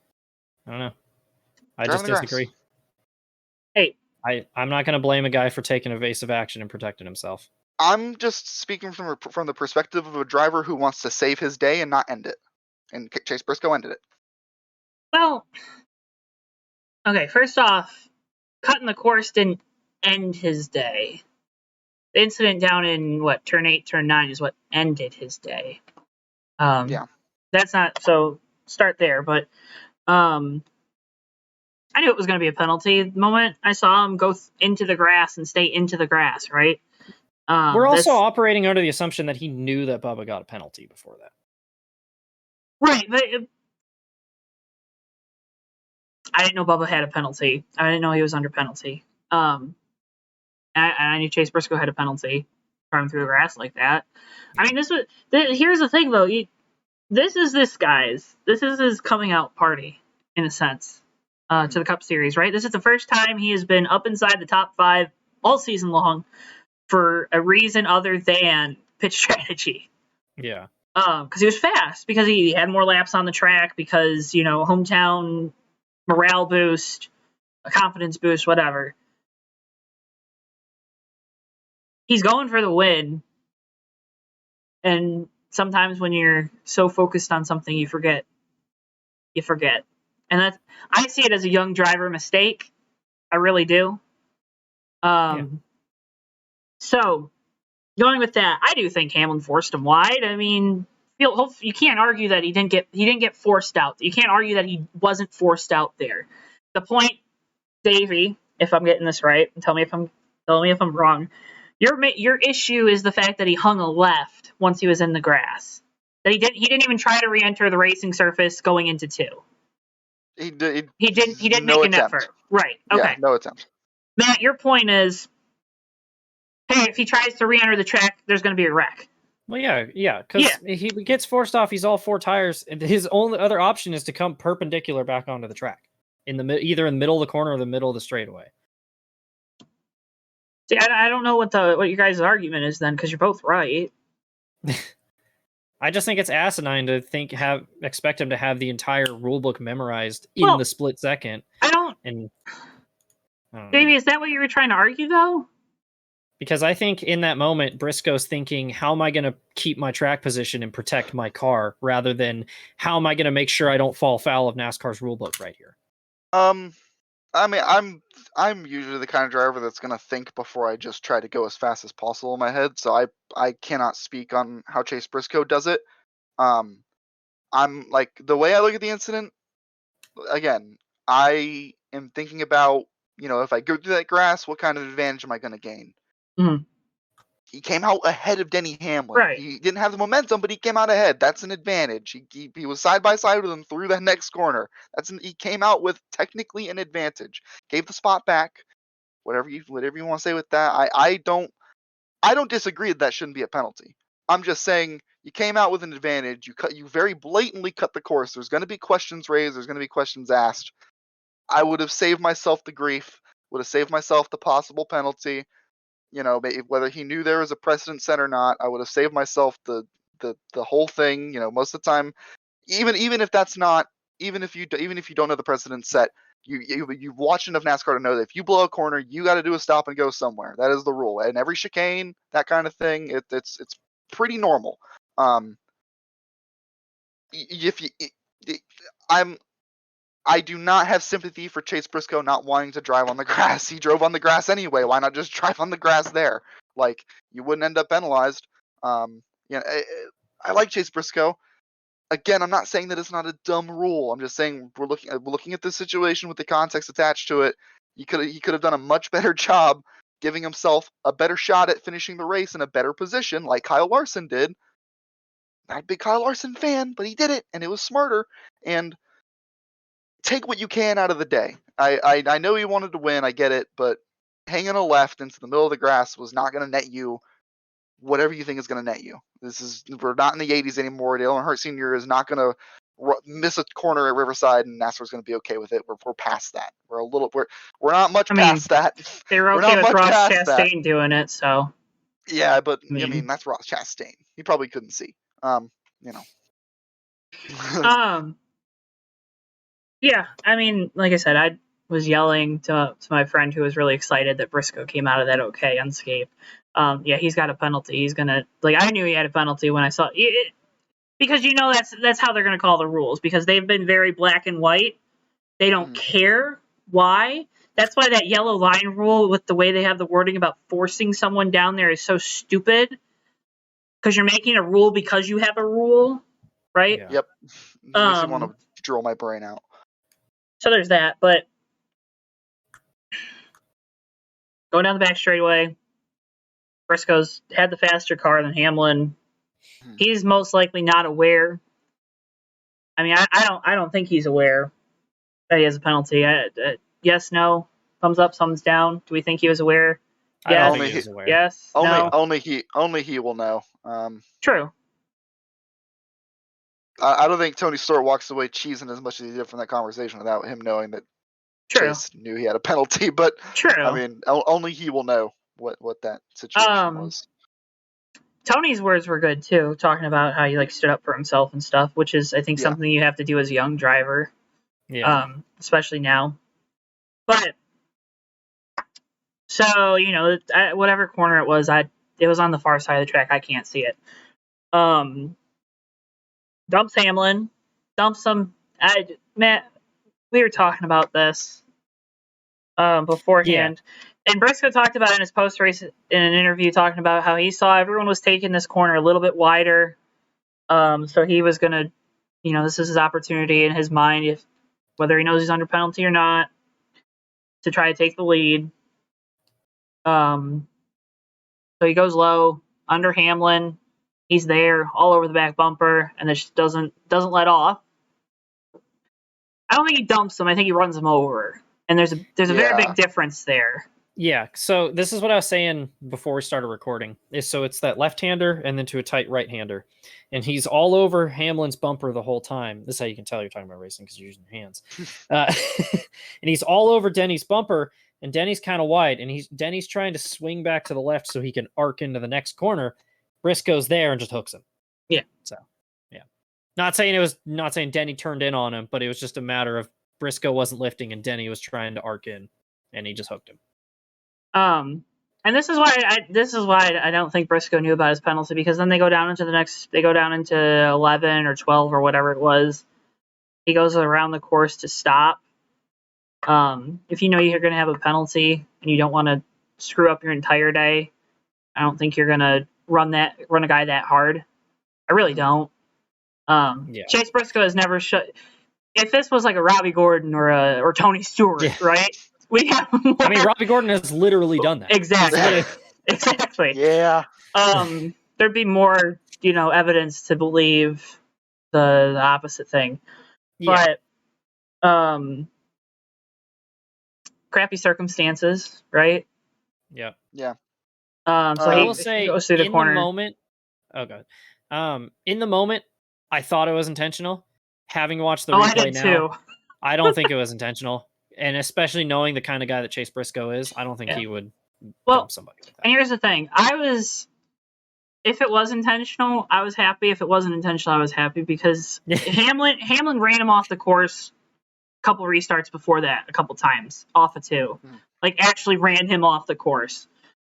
I don't know. I just disagree. Hey. I'm not going to blame a guy for taking evasive action and protecting himself. I'm just speaking from the perspective of a driver who wants to save his day and not end it. And Chase Briscoe ended it. Well, okay, first off, cutting the course didn't end his day. The incident down in, turn 8, turn 9 is what ended his day. Yeah. That's not, so start there. But I knew it was going to be a penalty. The moment I saw him go into the grass and stay into the grass, right? We're also operating under the assumption that he knew that Bubba got a penalty before that. Right, but I didn't know Bubba had a penalty. I didn't know he was under penalty. I knew Chase Briscoe had a penalty running through the grass like that. I mean, here's the thing, though. This is his coming out party, in a sense, to the Cup Series, right? This is the first time he has been up inside the top 5 all season long for a reason other than pitch strategy. Yeah. Because he was fast, because he had more laps on the track, because, hometown morale boost, a confidence boost, whatever. He's going for the win. And sometimes when you're so focused on something, you forget. And I see it as a young driver mistake. I really do. So, going with that, I do think Hamlin forced him wide. I mean, you can't argue that he didn't get forced out. You can't argue that he wasn't forced out there. The point, Davey, if I'm getting this right, and tell me if I'm wrong. Your issue is the fact that he hung a left once he was in the grass. That he didn't even try to re-enter the racing surface going into 2. He didn't make an effort. Right. Okay. Yeah, no attempt. Matt, your point is, hey, if he tries to re-enter the track, there's going to be a wreck. Well, yeah, because he gets forced off. He's all 4 tires, and his only other option is to come perpendicular back onto the track, either in the middle of the corner or the middle of the straightaway. See, I don't know what your guys' argument is then, because you're both right. I just think it's asinine to expect him to have the entire rulebook memorized in the split second. I don't know. Maybe is that what you were trying to argue, though? Because I think in that moment, Briscoe's thinking, how am I going to keep my track position and protect my car, rather than how am I going to make sure I don't fall foul of NASCAR's rulebook right here? I mean, I'm usually the kind of driver that's going to think before I just try to go as fast as possible in my head, so I cannot speak on how Chase Briscoe does it. I'm like, the way I look at the incident, again, I am thinking about, if I go through that grass, what kind of advantage am I going to gain? Mm-hmm. He came out ahead of Denny Hamlin. Right. He didn't have the momentum, but he came out ahead. That's an advantage. He was side by side with him through that next corner. He came out with technically an advantage. Gave the spot back. Whatever you want to say with that. I don't disagree that shouldn't be a penalty. I'm just saying you came out with an advantage. You very blatantly cut the course. There's going to be questions raised. There's going to be questions asked. I would have saved myself the grief. Would have saved myself the possible penalty. Whether he knew there was a precedent set or not, I would have saved myself the whole thing. Most of the time, even if that's not, even if you don't know the precedent set, you've watched enough NASCAR to know that if you blow a corner, you got to do a stop and go somewhere. That is the rule. And every chicane, that kind of thing, it's pretty normal. I do not have sympathy for Chase Briscoe not wanting to drive on the grass. He drove on the grass anyway. Why not just drive on the grass there? Like, you wouldn't end up penalized. I like Chase Briscoe. Again, I'm not saying that it's not a dumb rule. I'm just saying we're looking at this situation with the context attached to it. He could have done a much better job giving himself a better shot at finishing the race in a better position, like Kyle Larson did. Not a big Kyle Larson fan, but he did it, and it was smarter. And take what you can out of the day. I know he wanted to win, I get it, but hanging a left into the middle of the grass was not going to net you whatever you think is going to net you. We're not in the 80s anymore. Dale Earnhardt Sr. is not going to miss a corner at Riverside, and NASCAR's going to be okay with it. We're past that. We're not much past that. They were okay with Ross Chastain doing it, so. Yeah, but I mean that's Ross Chastain. He probably couldn't see. Yeah, I mean, like I said, I was yelling to my friend who was really excited that Briscoe came out of that okay, unscathed. Yeah, he's got a penalty. He's gonna I knew he had a penalty when I saw it, because that's how they're gonna call the rules, because they've been very black and white. They don't care why. That's why that yellow line rule, with the way they have the wording about forcing someone down there, is so stupid. Because you're making a rule because you have a rule, right? Yep. makes me want to drill my brain out. So there's that, but going down the back straightaway, Briscoe's had the faster car than Hamlin. He's most likely not aware. I mean, I don't think he's aware that he has a penalty. Yes, no, thumbs up, thumbs down. Do we think he was aware? I don't think he was aware. Yes, no. Only he will know. True. I don't think Tony Stewart walks away cheesing as much as he did from that conversation without him knowing that Chase knew he had a penalty. But I mean, only he will know what that situation was. Tony's words were good too, talking about how he stood up for himself and stuff, which is I think something you have to do as a young driver. Yeah. Especially now. But so, whatever corner it was on the far side of the track. I can't see it. Dumps Hamlin, dumps him. Matt, we were talking about this beforehand. Yeah. And Briscoe talked about in his post-race in an interview, talking about how he saw everyone was taking this corner a little bit wider. So he was going to, this is his opportunity in his mind, whether he knows he's under penalty or not, to try to take the lead. So he goes low, under Hamlin. He's there, all over the back bumper, and it just doesn't let off. I don't think he dumps him. I think he runs him over. And there's a very big difference there. Yeah, so this is what I was saying before we started recording. So it's that left-hander and then to a tight right-hander. And he's all over Hamlin's bumper the whole time. This is how you can tell you're talking about racing because you're using your hands. And he's all over Denny's bumper, and Denny's kind of wide. And Denny's trying to swing back to the left so he can arc into the next corner. Briscoe's there and just hooks him. Yeah. So, yeah. Not saying Denny turned in on him, but it was just a matter of Briscoe wasn't lifting and Denny was trying to arc in, and he just hooked him. And this is why I don't think Briscoe knew about his penalty, because then they go down into 11 or 12 or whatever it was. He goes around the course to stop. If you know you're going to have a penalty and you don't want to screw up your entire day, I don't think you're going to run a guy that hard. I really don't. Chase Briscoe has never if this was like a Robbie Gordon or Tony Stewart, right? I mean, Robbie Gordon has literally done that. Exactly. Yeah. There'd be more, evidence to believe the opposite thing. Yeah. But crappy circumstances, right? Yeah. Yeah. So I will say, goes through the corner. The moment, in the moment, I thought it was intentional. Having watched the replay now, I don't think it was intentional. And especially knowing the kind of guy that Chase Briscoe is, I don't think he would dump somebody like that. And here's the thing. If it was intentional, I was happy. If it wasn't intentional, I was happy, because Hamlin ran him off the course a couple restarts before that, a couple times, off of two. Actually ran him off the course.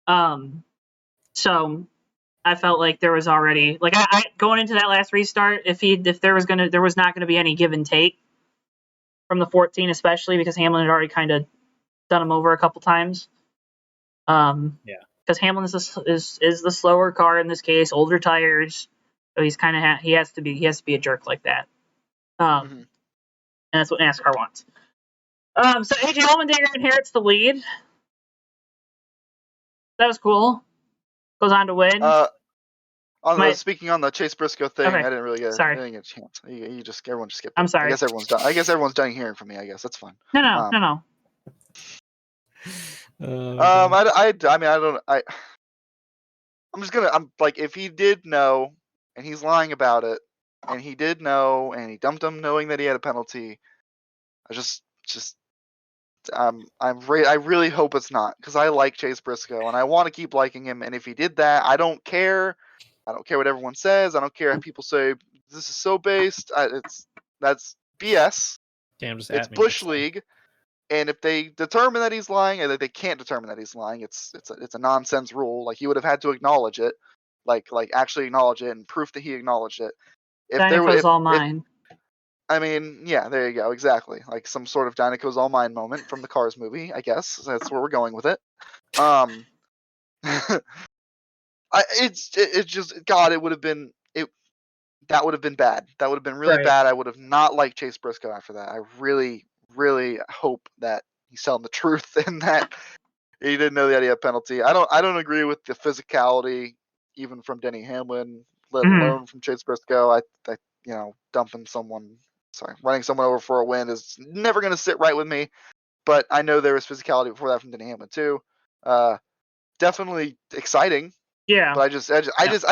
So I felt like there was already, I going into that last restart, if there was not gonna be any give and take from the 14, especially because Hamlin had already kind of done him over a couple times. Because Hamlin is the slower car in this case, older tires, so he's kind of he has to be a jerk like that. And that's what NASCAR wants. So AJ Allmendinger inherits the lead. That was cool. Goes on to win. Speaking on the Chase Briscoe thing, I didn't really get. Sorry. I didn't get a chance. Everyone just skipped. I'm sorry. I guess everyone's done. I guess everyone's done hearing from me. I guess that's fine. No. I'm like, if he did know and he's lying about it, and he did know and he dumped him knowing that he had a penalty, I really hope it's not, because I like Chase Briscoe and I want to keep liking him. And if he did that, I don't care. I don't care what everyone says. I don't care if people say this is so based. That's BS. Damn, just it's Bush League. And if they determine that he's lying, and that they can't determine that he's lying, it's a nonsense rule. Like, he would have had to acknowledge it, like actually acknowledge it and proof that he acknowledged it. Dynaco's all mine. I mean, yeah, there you go, exactly. Like some sort of Dynaco's all mine moment from the Cars movie, I guess. That's where we're going with it. It's just, God, it would have been that would have been bad. That would have been really Right. bad. I would have not liked Chase Briscoe after that. I really, really hope that he's telling the truth and that he didn't know that he had a penalty. I don't agree with the physicality, even from Denny Hamlin, let alone from Chase Briscoe. I running someone over for a win is never going to sit right with me. But I know there was physicality before that from Denny Hamlin too. Definitely exciting. Yeah. But I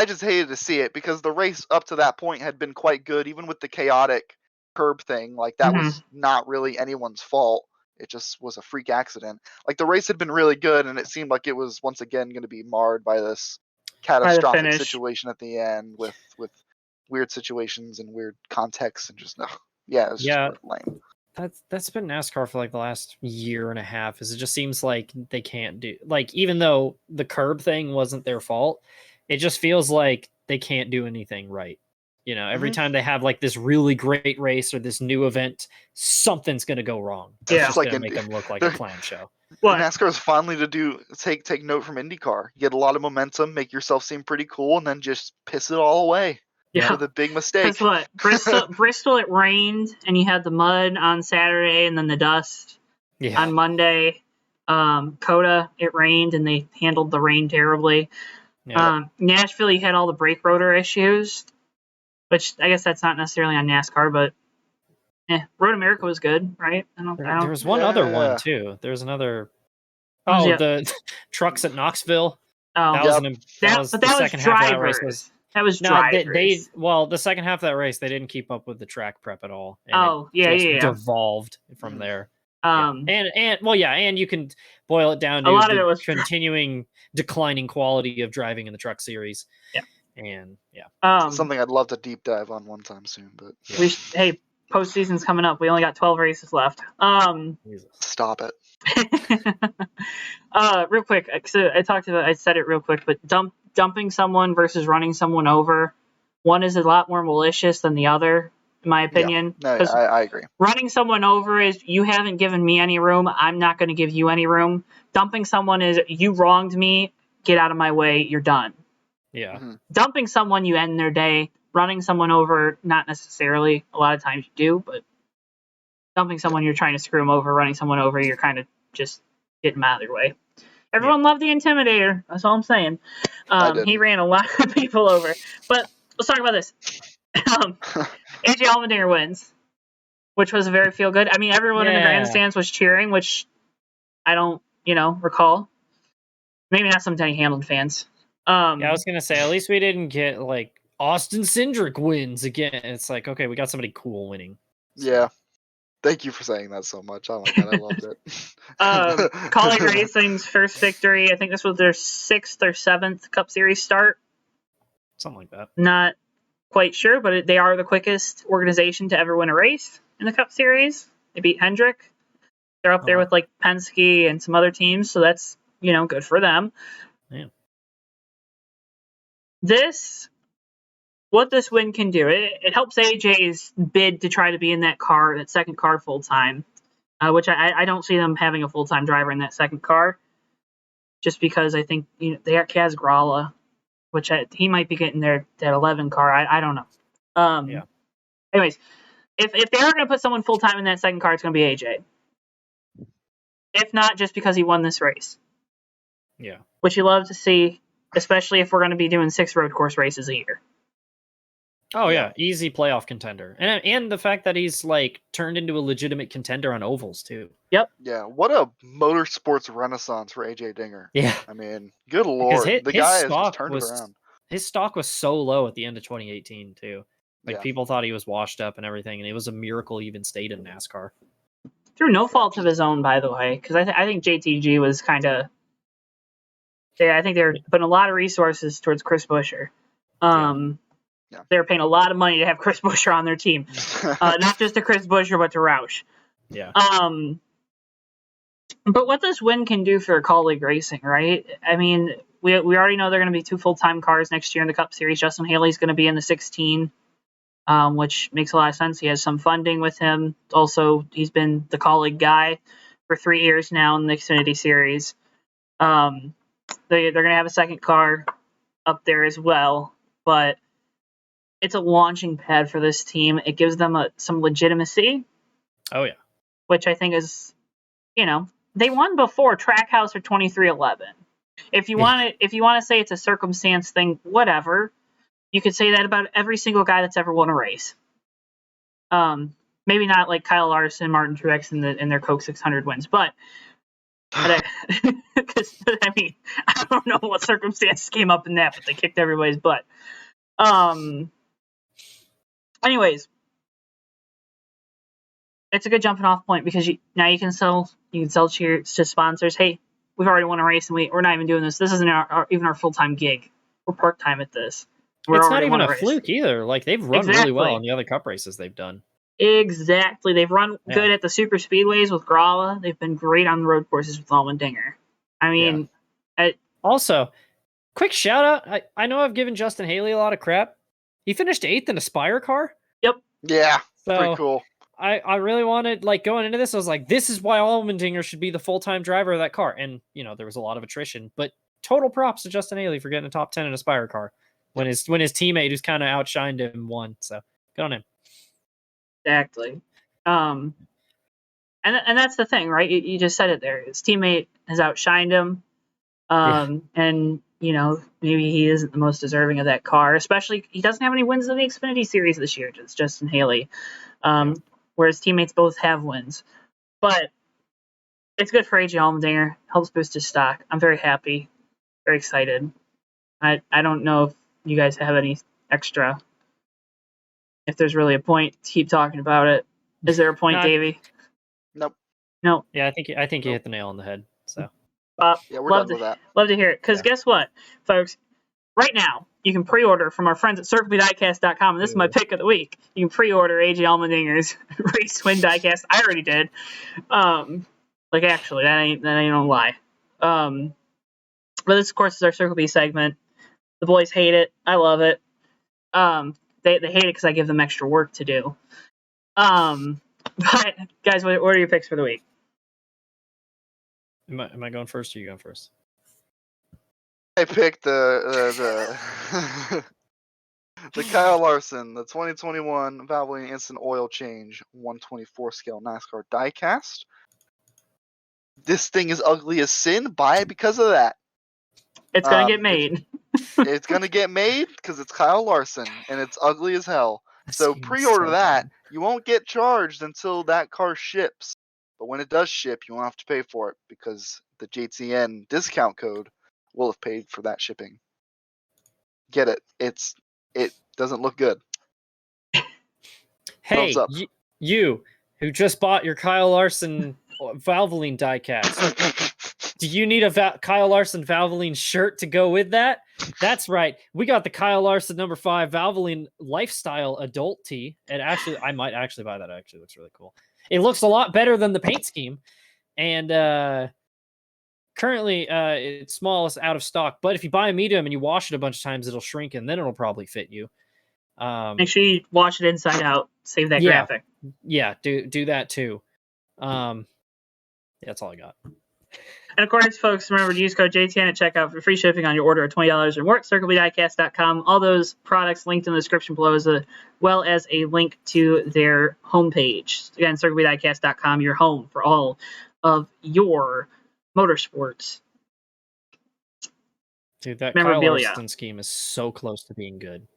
just hated to see it because the race up to that point had been quite good, even with the chaotic curb thing. Like that was not really anyone's fault. It just was a freak accident. Like the race had been really good, and it seemed like it was once again going to be marred by this catastrophic situation at the end with weird situations and weird contexts and just it was just lame. That's been NASCAR for like the last year and a half. Is it just seems like they can't do, like, even though the curb thing wasn't their fault, it just feels like they can't do anything right. You know, every time they have like this really great race or this new event, something's going to go wrong. Yeah, it's just going to make them look like a clown show. NASCAR is finally to take note from IndyCar. You get a lot of momentum, make yourself seem pretty cool, and then just piss it all away. Yeah, with a big mistake. That's what Bristol. It rained, and you had the mud on Saturday, and then the dust on Monday. Coda, it rained, and they handled the rain terribly. Nashville, you had all the brake rotor issues, which I guess that's not necessarily on NASCAR, but Road America was good, right? There was one other one too. There was another. The trucks at Knoxville. That was the second half of that race. That was drivers. The second half of that race, they didn't keep up with the track prep at all. And devolved from there. And you can boil it down to a lot of it was continuing declining quality of driving in the truck series. Yeah. And something I'd love to deep dive on one time soon, but postseason's coming up. We only got 12 races left. Stop it. Real quick, I said it real quick, but dumping someone versus running someone over, one is a lot more malicious than the other, in my opinion. I agree. Running someone over is, you haven't given me any room, I'm not going to give you any room. Dumping someone is, you wronged me, get out of my way, you're done. Yeah. Dumping someone, you end their day. Running someone over, not necessarily. A lot of times you do, but dumping someone, you're trying to screw them over. Running someone over, you're kind of just getting them out of their way. Everyone loved the Intimidator. That's all I'm saying. He ran a lot of people over. But let's talk about this. AJ Allmendinger wins, which was a very feel good. I mean, everyone in the grandstands was cheering, which I don't, recall. Maybe not some Denny Hamlin fans. I was gonna say, at least we didn't get like Austin Cindric wins again. It's like, okay, we got somebody cool winning. Yeah. Thank you for saying that so much. Oh my god, I loved it. Kaulig Racing's first victory. I think this was their 6th or 7th Cup Series start. Something like that. Not quite sure, but they are the quickest organization to ever win a race in the Cup Series. They beat Hendrick. They're up there with like Penske and some other teams, so that's, good for them. Yeah. What this win can do, it helps AJ's bid to try to be in that second car full time, which I don't see them having a full time driver in that second car, just because I think they got Kaz Grala, which he might be getting that 11 car. I don't know. Anyways, if they are going to put someone full time in that second car, it's going to be AJ. If not, just because he won this race. Yeah. Which you love to see, especially if we're going to be doing 6 road course races a year. Oh yeah, easy playoff contender, and the fact that he's like turned into a legitimate contender on ovals too. Yep. Yeah, what a motorsports renaissance for AJ Dinger. Yeah, I mean, good lord, the guy has just turned it around. His stock was so low at the end of 2018 too. Like people thought he was washed up and everything, and it was a miracle he even stayed in NASCAR. Through no fault of his own, by the way, because I think JTG was kind of. Yeah, I think they were putting a lot of resources towards Chris Buescher. They were paying a lot of money to have Chris Buescher on their team. Not just to Chris Buescher, but to Roush. Yeah. But what this win can do for Kaulig Racing, right? I mean, we already know they're going to be 2 full-time cars next year in the Cup Series. Justin Haley's going to be in the 16, which makes a lot of sense. He has some funding with him. Also, he's been the Kaulig guy for 3 years now in the Xfinity Series. They're going to have a second car up there as well, but it's a launching pad for this team. It gives them some legitimacy. Oh yeah, which I think is, they won before Trackhouse or 2311. If you want to say it's a circumstance thing, whatever. You could say that about every single guy that's ever won a race. Maybe not like Kyle Larson, Martin Truex in their Coke 600 wins, but I don't know what circumstances came up in that, but they kicked everybody's butt. Anyways, it's a good jumping off point because now you can sell cheers to sponsors. Hey, we've already won a race and we're not even doing this. This isn't even our full-time gig. We're part-time at this. It's not even a fluke either. Like, they've run really well in the other cup races they've done. Exactly. They've run good at the super speedways with Grala. They've been great on the road courses with Allmendinger. I mean, also, quick shout out. I know I've given Justin Haley a lot of crap. He finished 8th in a Spire car. Yep. Yeah. So, pretty cool. I really wanted, like, going into this, I was like, this is why Allmendinger should be the full-time driver of that car. And, there was a lot of attrition, but total props to Justin Haley for getting a top 10 in a Spire car when his teammate who's kind of outshined him won. So good on him. Exactly. And that's the thing, right? You just said it there. His teammate has outshined him. And, maybe he isn't the most deserving of that car, especially he doesn't have any wins in the Xfinity Series this year. It's Justin Haley. Whereas teammates both have wins. But it's good for AJ Allmendinger. Helps boost his stock. I'm very happy. Very excited. I don't know if you guys have any extra. If there's really a point to keep talking about it. Is there a point, Davey? Nope. No. Yeah, I think you hit the nail on the head. So. Yeah, we're done with that. Love to hear it. Because guess what, folks? Right now, you can pre-order from our friends at CircleBDiecast.com, and this is my pick of the week. You can pre-order AJ Allmendinger's Race Win Diecast. I already did. Actually, that ain't no lie. But this, of course, is our Circle B segment. The boys hate it. I love it. They hate it because I give them extra work to do. But guys, what are your picks for the week? Am I going first or are you going first? I picked the Kyle Larson, the 2021 Valvoline Instant Oil Change 124 scale NASCAR diecast. This thing is ugly as sin. Buy it because of that. It's gonna get made. It's gonna get made because it's Kyle Larson and it's ugly as hell. So pre-order that. You won't get charged until that car ships. But when it does ship, you won't have to pay for it because the JTN discount code will have paid for that shipping. Get it? It doesn't look good. Hey, you who just bought your Kyle Larson Valvoline diecast. Do you need a Kyle Larson Valvoline shirt to go with that? That's right. We got the Kyle Larson number 5 Valvoline Lifestyle Adult Tee. And actually, I might actually buy that. It actually looks really cool. It looks a lot better than the paint scheme. And currently, it's small, it's out of stock. But if you buy a medium and you wash it a bunch of times, it'll shrink and then it'll probably fit you. Make sure you wash it inside out. Save that graphic. Yeah, do that too. That's all I got. And of course, folks, remember to use code JTN at checkout for free shipping on your order of $20 or more at CircleBDiecast.com. All those products linked in the description below, as well as a link to their homepage. Again, CircleBDiecast.com, your home for all of your motorsports. Dude, that Kyle Larson scheme is so close to being good.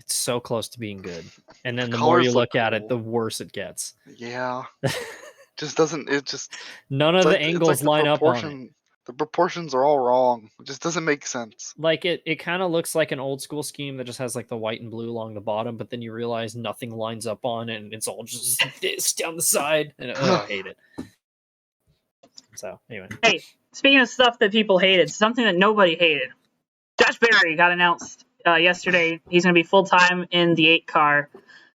It's so close to being good. And then the more you look at it, the worse it gets. Yeah. Just doesn't it just none of the angles line up on it. The proportions are all wrong. It just doesn't make sense. Like it kind of looks like an old school scheme that just has like the white and blue along the bottom, but then you realize nothing lines up on it and it's all just this down the side. And I hate it. So anyway. Hey, speaking of stuff that people hated, something that nobody hated. Josh Berry got announced yesterday. He's going to be full time in the 8 car.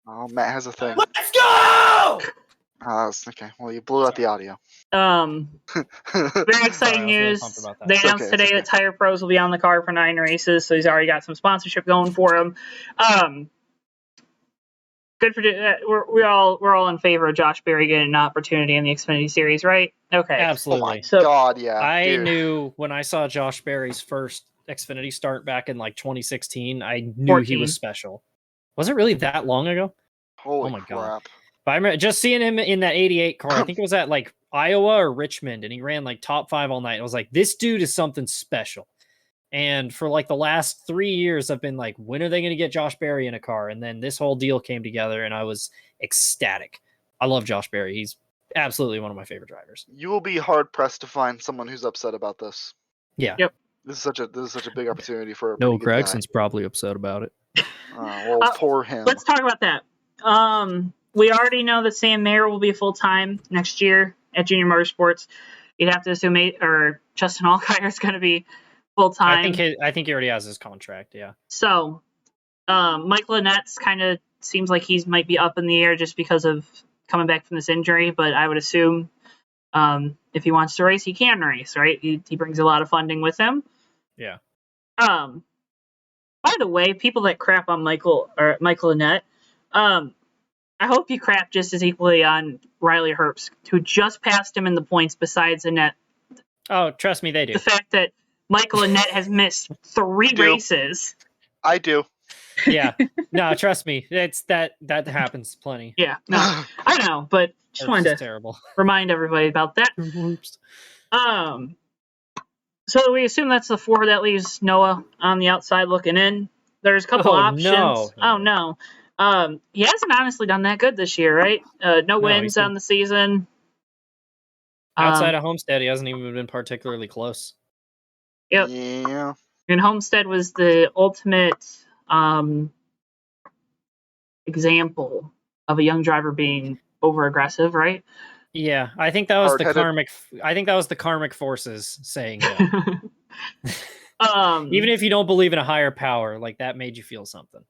Oh, Matt has a thing. Let's go! Okay. Well, you blew out the audio. Very exciting news. They announced today that Tire Pros will be on the car for 9 races, so he's already got some sponsorship going for him. Good for we're all in favor of Josh Berry getting an opportunity in the Xfinity Series, right? Okay, absolutely. Oh my God, yeah. I knew when I saw Josh Berry's first Xfinity start back in like 2016, I knew 14. he was special. Was it really that long ago? Holy my crap. God. But I remember just seeing him in that 88 car. I think it was at like Iowa or Richmond, and he ran like top 5 all night. I was like, this dude is something special. And for like the last 3 years, I've been like, when are they going to get Josh Berry in a car? And then this whole deal came together, and I was ecstatic. I love Josh Berry. He's absolutely one of my favorite drivers. You will be hard pressed to find someone who's upset about this. Yeah. Yep. This is such a big opportunity for a Noah pretty good guy. Gregson's probably upset about it. Well, poor him. Let's talk about that. We already know that Sam Mayer will be full time next year at Junior Motorsports. You'd have to assume Justin Allgaier is going to be full time. I think he already has his contract. Yeah. So, Mike Lynette's kind of seems like he might be up in the air just because of coming back from this injury. But I would assume if he wants to race, he can race, right? He brings a lot of funding with him. Yeah. By the way, people that crap on Michael Lynette, I hope you crap just as equally on Riley Herbst, who just passed him in the points besides Annette. Oh, trust me, they do. The fact that Michael Lynette has missed 3 races. I do. Yeah. No, trust me. It's that happens plenty. Yeah. No, I know, but just wanted to remind everybody about that. So we assume that's the 4 that leaves Noah on the outside looking in. There's a couple options. No. Oh, no. He hasn't honestly done that good this year, right? No wins on the season. Outside of Homestead, he hasn't even been particularly close. Yep. Yeah. And Homestead was the ultimate example of a young driver being over aggressive, right? Yeah, I think that was the karmic forces saying that. Even if you don't believe in a higher power, like that made you feel something.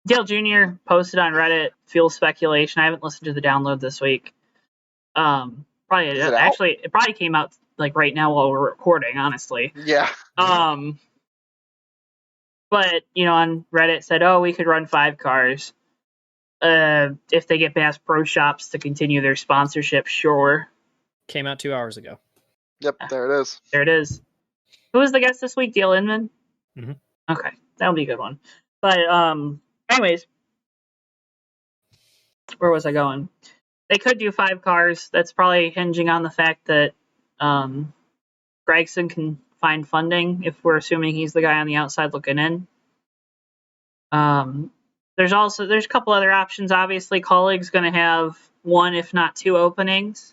Dale Jr. posted on Reddit fuel speculation. I haven't listened to the download this week. It probably came out like right now while we're recording, honestly. Yeah. But on Reddit said, we could run 5 cars. If they get Bass Pro Shops to continue their sponsorship, sure. Came out 2 hours ago. Yep, there it is. There it is. Who was the guest this week? Dale Inman? Mm-hmm. Okay, that'll be a good one. But anyways, where was I going? They could do 5 cars. That's probably hinging on the fact that Gregson can find funding, if we're assuming he's the guy on the outside looking in. There's a couple other options. Obviously, Colleague's going to have 1, if not 2 openings,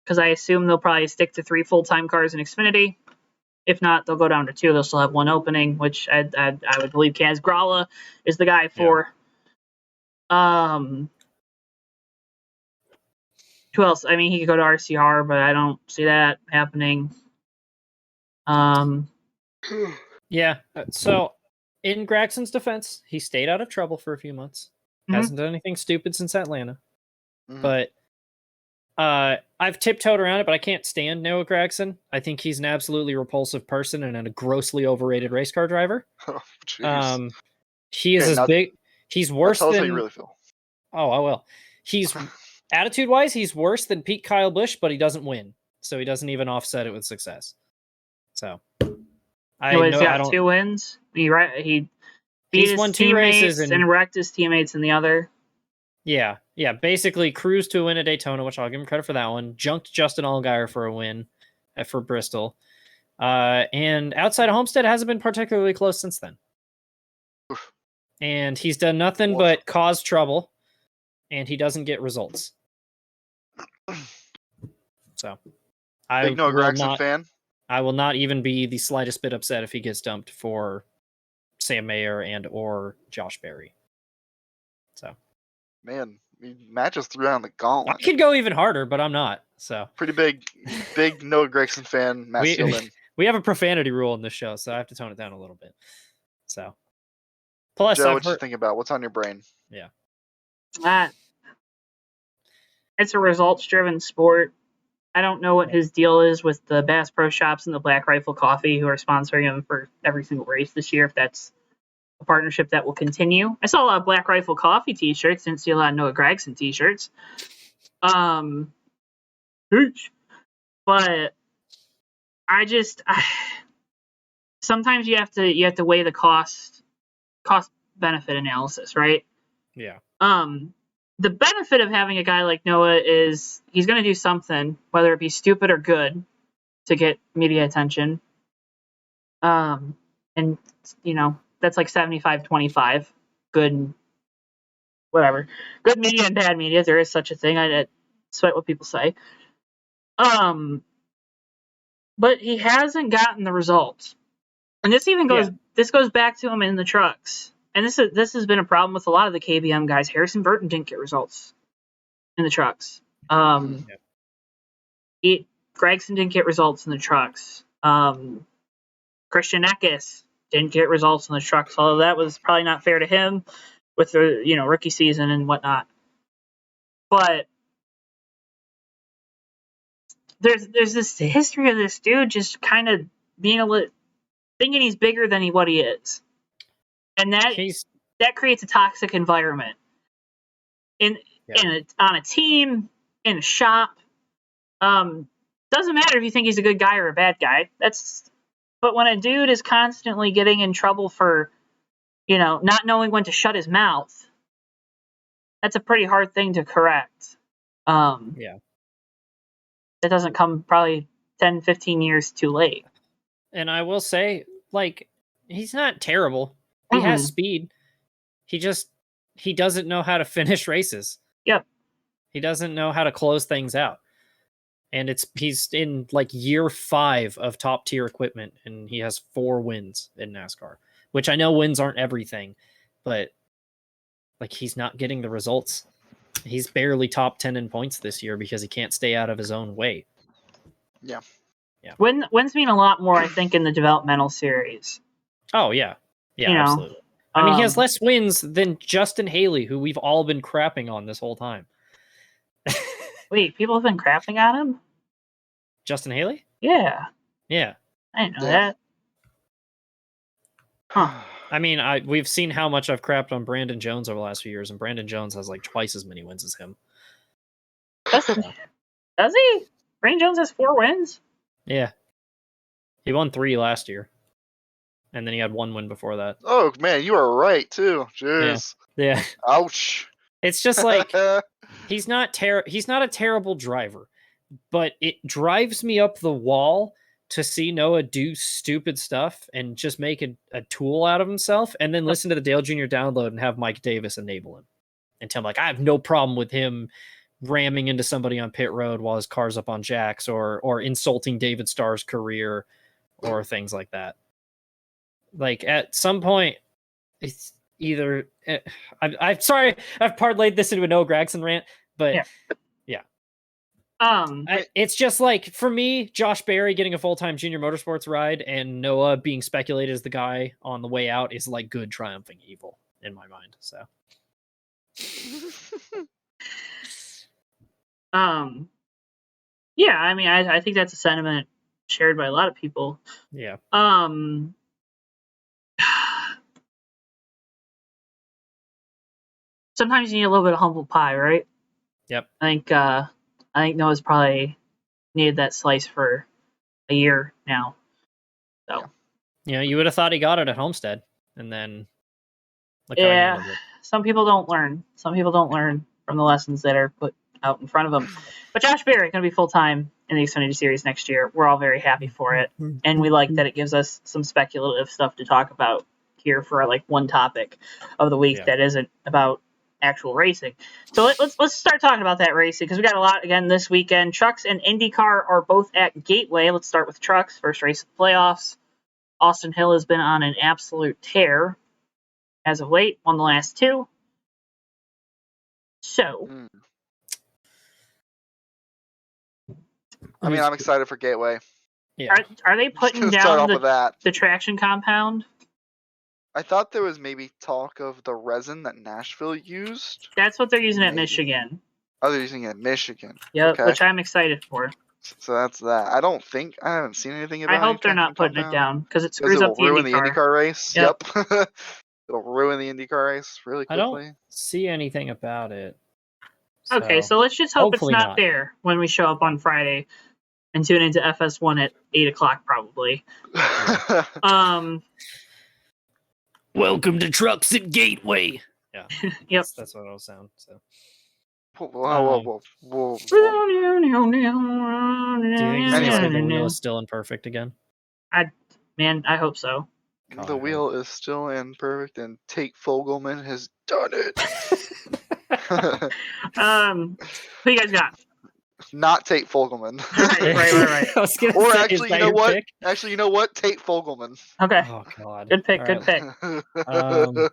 because I assume they'll probably stick to 3 full-time cars in Xfinity. If not, they'll go down to 2. They'll still have 1 opening, which I would believe Kaz Gralla is the guy for. Yeah. Who else? I mean, he could go to RCR, but I don't see that happening. Yeah. So, in Gregson's defense, he stayed out of trouble for a few months. Mm-hmm. Hasn't done anything stupid since Atlanta. Mm-hmm. But I've tiptoed around it, but I can't stand Noah Gragson. I think he's an absolutely repulsive person and a grossly overrated race car driver. Oh, jeez. He is big. He's worse than. Tell us how you really feel. Oh, I will. He's attitude-wise, he's worse than Pete Kyle Busch, but he doesn't win, so he doesn't even offset it with success. So, he's got 2 wins. He's won 2 races and wrecked his teammates in the other. Yeah. Basically, cruised to a win at Daytona, which I'll give him credit for that one. Junked Justin Allgaier for a win for Bristol. And outside of Homestead, hasn't been particularly close since then. And he's done nothing but cause trouble, and he doesn't get results. So, big Noah Gragson fan. I will not even be the slightest bit upset if he gets dumped for Sam Mayer and or Josh Berry. So, man, Matt just threw down the gauntlet. I could go even harder, but I'm not. So, pretty big Noah Gragson fan. Matt Stillman. We have a profanity rule in this show, so I have to tone it down a little bit. So, plus, Joe, what you think about? What's on your brain? Yeah, it's a results-driven sport. I don't know what his deal is with the Bass Pro Shops and the Black Rifle Coffee, who are sponsoring him for every single race this year, if that's a partnership that will continue. I saw a lot of Black Rifle Coffee t-shirts. Didn't see a lot of Noah Gragson t-shirts. But sometimes you have to weigh the cost benefit analysis, right? Yeah. The benefit of having a guy like Noah is he's going to do something, whether it be stupid or good, to get media attention. And that's like 75-25, good and whatever. Good media and bad media. There is such a thing. Despite what people say. But he hasn't gotten the results. And this even goes back to him in the trucks. And this has been a problem with a lot of the KBM guys. Harrison Burton didn't get results in the trucks. Gregson didn't get results in the trucks. Christian Eckes didn't get results in the trucks, although that was probably not fair to him with the rookie season and whatnot. But there's this history of this dude just kind of being thinking he's bigger than what he is, and that creates a toxic environment on a team, in a shop. Doesn't matter if you think he's a good guy or a bad guy. But when a dude is constantly getting in trouble for, not knowing when to shut his mouth, that's a pretty hard thing to correct. That doesn't come probably 10, 15 years too late. And I will say, he's not terrible. He has speed. He doesn't know how to finish races. Yep. He doesn't know how to close things out. And he's in year 5 of top tier equipment, and he has 4 wins in NASCAR, which I know wins aren't everything, but he's not getting the results. He's barely top 10 in points this year because he can't stay out of his own way. Yeah. Wins mean a lot more, I think, in the developmental series. Oh yeah. Yeah, absolutely. I mean, he has less wins than Justin Haley, who we've all been crapping on this whole time. Wait, people have been crapping on him? Justin Haley? Yeah. Yeah. I didn't know that. Huh. I mean, we've seen how much I've crapped on Brandon Jones over the last few years, and Brandon Jones has twice as many wins as him. Does he? Brandon Jones has 4 wins? Yeah. He won 3 last year. And then he had 1 win before that. Oh, man, you are right, too. Jeez. Yeah. Ouch. It's just he's not a terrible driver, but it drives me up the wall to see Noah do stupid stuff and just make a tool out of himself, and then listen to the Dale Jr. download and have Mike Davis enable him and tell him I have no problem with him ramming into somebody on pit road while his car's up on jacks, or insulting David Starr's career or things like that. At some point, it's either I'm sorry I've parlayed this into a Noah Gragson rant, but yeah. It's just for me, Josh Berry getting a full-time junior motorsports ride and Noah being speculated as the guy on the way out is good triumphing evil in my mind. So yeah, I mean, I think that's a sentiment shared by a lot of people. Yeah. Sometimes you need a little bit of humble pie, right? Yep. I think Noah's probably needed that slice for a year now. So. Yeah, you would have thought he got it at Homestead, and then. Some people don't learn. Some people don't learn from the lessons that are put out in front of them. But Josh Berry going to be full time in the Xfinity Series next year. We're all very happy for it, and we like that it gives us some speculative stuff to talk about here for one topic of the week that isn't about actual racing. So let's start talking about that racing, because we got a lot again this weekend. Trucks and IndyCar are both at Gateway. Let's start with trucks. First race of the playoffs. Austin Hill has been on an absolute tear as of late. Won the last 2. So I mean, I'm excited for Gateway. Yeah. Are they putting down the traction compound? I thought there was maybe talk of the resin that Nashville used. That's what they're using at Michigan. Oh, they're using it at Michigan. Yep, okay. Which I'm excited for. So that's that. I haven't seen anything about it. I hope they're not putting it down, because it screws up the IndyCar race. Yep. It'll ruin the IndyCar race really quickly. I don't see anything about it. Okay, so let's just hope it's not there when we show up on Friday and tune into FS1 at 8 o'clock probably. Welcome to Trucks at Gateway. Yeah. Yep. That's what it'll sound. So. Whoa. Do Do you think he's gonna say the wheel is still imperfect again? Man, I hope so. The wheel is still imperfect, and Tate Fogelman has done it. Who you guys got? Not Tate Fogelman. Right. I was gonna Or say, actually, is that you know your what? pick? Actually, you know what? Tate Fogelman. Okay. Oh god. Good pick. All Good right.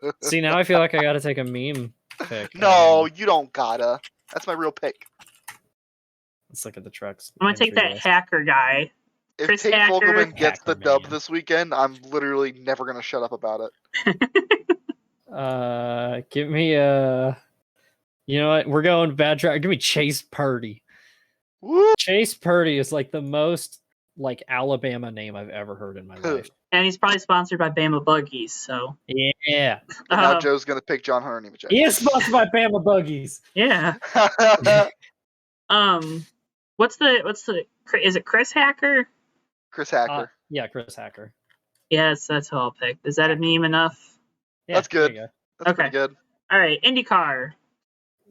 pick. See, now I feel like I gotta take a meme pick. No, you don't gotta. That's my real pick. Let's look at the trucks. I'm gonna take that hacker guy. If Chris Tate Hacker. Fogelman gets the dub Hackerman. this weekend, I'm literally never gonna shut up about it. Give me a. You know what? We're going bad track. Give me Chase Purdy. Woo! Chase Purdy is like the most like Alabama name I've ever heard in my life. And he's probably sponsored by Bama Buggies, so. Yeah. And now Joe's gonna pick John Hunter Nemechek. He is sponsored by Bama Buggies. Yeah. What's the is it Chris Hacker? Chris Hacker. Yeah, Chris Hacker. Yes, that's who I'll pick. Is that a meme enough? Yeah, That's good. there you go. That's okay. pretty good. All right, IndyCar.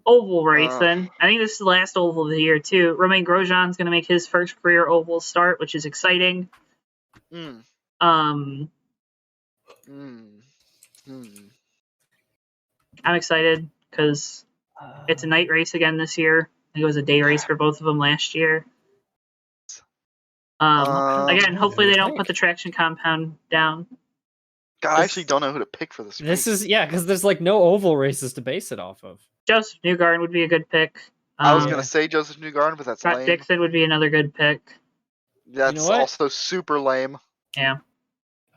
Oval racing. I think this is the last oval of the year, too. Romain Grosjean's going to make his first career oval start, which is exciting. I'm excited because it's a night race again this year. I think it was a day race for both of them last year. Again, hopefully they don't put the traction compound down. God, I actually don't know who to pick for this. This is because there's like no oval races to base it off of. Joseph Newgarden would be a good pick. I was gonna say Joseph Newgarden, but that's Scott lame. Dixon would be another good pick. That's You know what? also super lame. Yeah.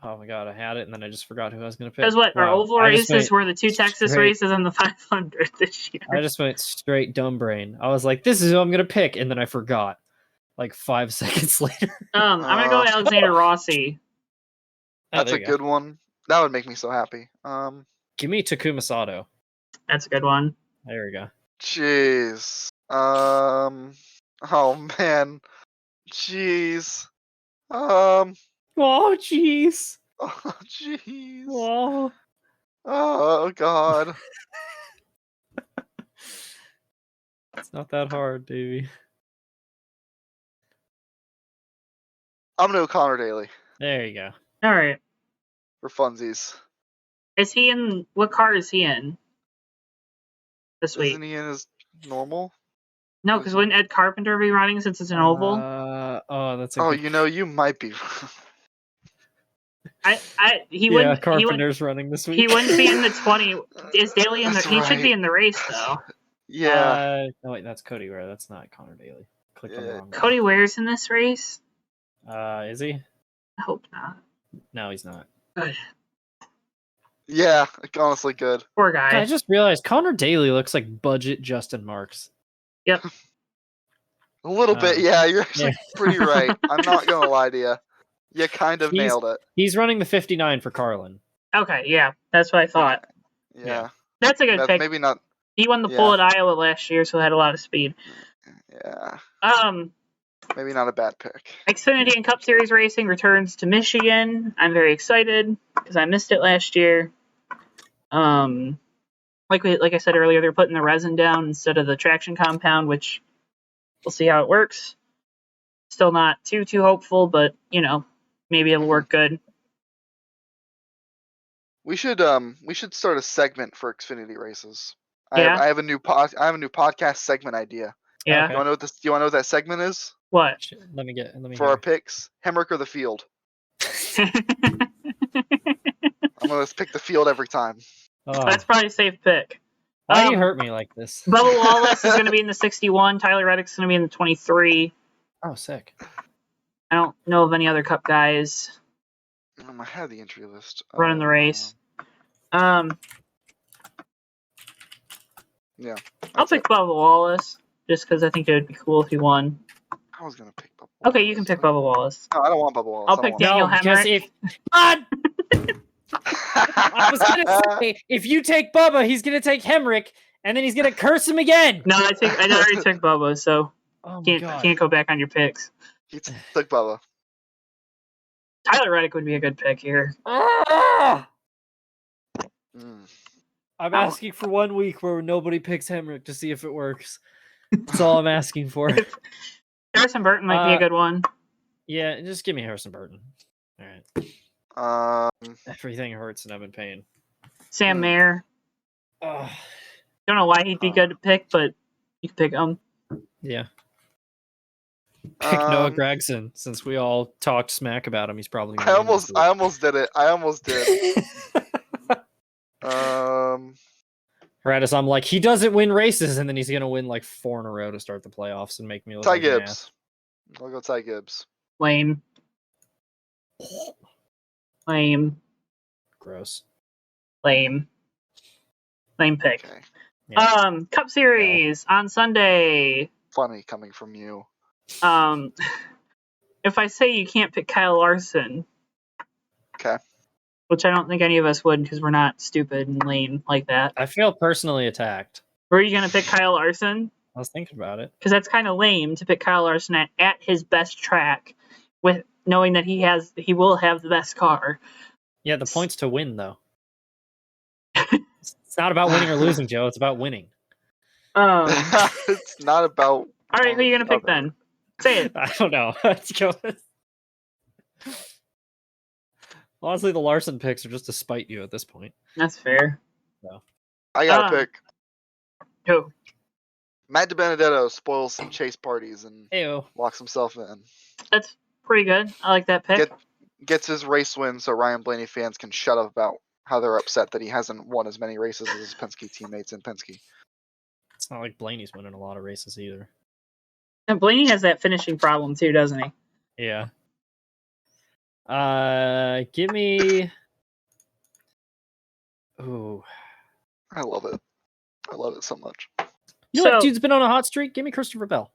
Oh my god, I had it and then I just forgot who I was gonna pick. Because what our oval I just races went were the two Texas straight- races and the 500 this year. I just went straight dumb brain. I was like, "This is who I'm gonna pick," and then I forgot. Like 5 seconds later. I'm gonna go with Alexander Rossi. That's a good one. That would make me so happy. Give me Takuma Sato. That's a good one. There we go. Jeez. Oh man. Jeez. Oh jeez. Oh jeez. Oh. Oh god. It's not that hard, Davey. I'm gonna go Connor Daly There you go. All right. for funsies. Is he in? What car is he in? This week? Isn't he in his normal? No, because wouldn't Ed Carpenter be running since it's an oval? That's a Oh, good... you know, you might be. He wouldn't. Carpenter's running this week. He wouldn't be in the 20. Is Daly in the? That's He should be right. in the race though. Yeah. No wait, that's Cody Ware. That's not Connor Daly. Clicked on the wrong guy. Cody Ware's in this race. Is he? I hope not. No, he's not. Good. Yeah, honestly good. Poor guy. I just realized Connor Daly looks like budget Justin Marks. Yep. A little bit, yeah, you're actually yeah. pretty right. I'm not gonna lie to you. You kind of nailed it. He's running the 59 for Carlin. Okay, yeah, that's what I thought. Yeah. That's a good pick. Maybe not. He won the pole at Iowa last year, so had a lot of speed. Yeah. Maybe not a bad pick. Xfinity and Cup Series racing returns to Michigan. I'm very excited because I missed it last year. Like I said earlier, they're putting the resin down instead of the traction compound, which we'll see how it works. Still not too hopeful, but maybe it'll work good. We should start a segment for Xfinity races. Yeah. I have a new podcast segment idea. Yeah. Okay. You want to know what that segment is? What? Let me For our picks, Hemrick or the field. I'm gonna pick the field every time. That's probably a safe pick. Why do you hurt me like this? Bubba Wallace is going to be in the 61. Tyler Reddick's going to be in the 23. Oh, sick. I don't know of any other Cup guys I have the entry list. running the race. Yeah. I'll pick Bubba Wallace just because I think it would be cool if he won. I was gonna pick Bubba Wallace. Okay, you can pick Bubba Wallace. No, I don't want Bubba Wallace. I'll pick Daniel Hemrick. I was gonna say, if you take Bubba, he's gonna take Hemrick, and then he's gonna curse him again. No, I already took Bubba, so Oh my can't God. go back on your picks. He took Bubba. Tyler Reddick would be a good pick here. I'm asking for 1 week where nobody picks Hemrick to see if it works. That's all I'm asking for. Harrison Burton might be a good one. Yeah, just give me Harrison Burton. All right. Everything hurts and I'm in pain. Sam Mayer. Don't know why he'd be good to pick, but you can pick him. Yeah. Pick Noah Gregson, since we all talked smack about him. He's probably gonna I almost did it. I almost did. Right as I'm like, he doesn't win races, and then he's gonna win like 4 in a row to start the playoffs and make me look Ty like an Gibbs. ass. I'll go Ty Gibbs. Lame. Gross. Lame pick. Okay. Yeah. Cup Series on Sunday. Funny coming from you. If I say you can't pick Kyle Larson, Okay. which I don't think any of us would because we're not stupid and lame like that. I feel personally attacked. Were you gonna pick Kyle Larson? I was thinking about it. Because that's kind of lame to pick Kyle Larson at his best track, with knowing that he will have the best car. Yeah, the point's to win though. It's not about winning or losing, Joe. It's about winning. It's not about. All right, who are you gonna pick then? Say it. I don't know. Let's go. Honestly, the Larson picks are just to spite you at this point. That's fair. So. I got to pick. Who? Matt DiBenedetto spoils some chase parties and Ew. locks himself in. That's pretty good. I like that pick. Gets his race win so Ryan Blaney fans can shut up about how they're upset that he hasn't won as many races as his Penske teammates in Penske. It's not like Blaney's winning a lot of races either. And Blaney has that finishing problem too, doesn't he? Yeah. Give me. Ooh. I love it. I love it so much. You know what dude's been on a hot streak? Give me Christopher Bell.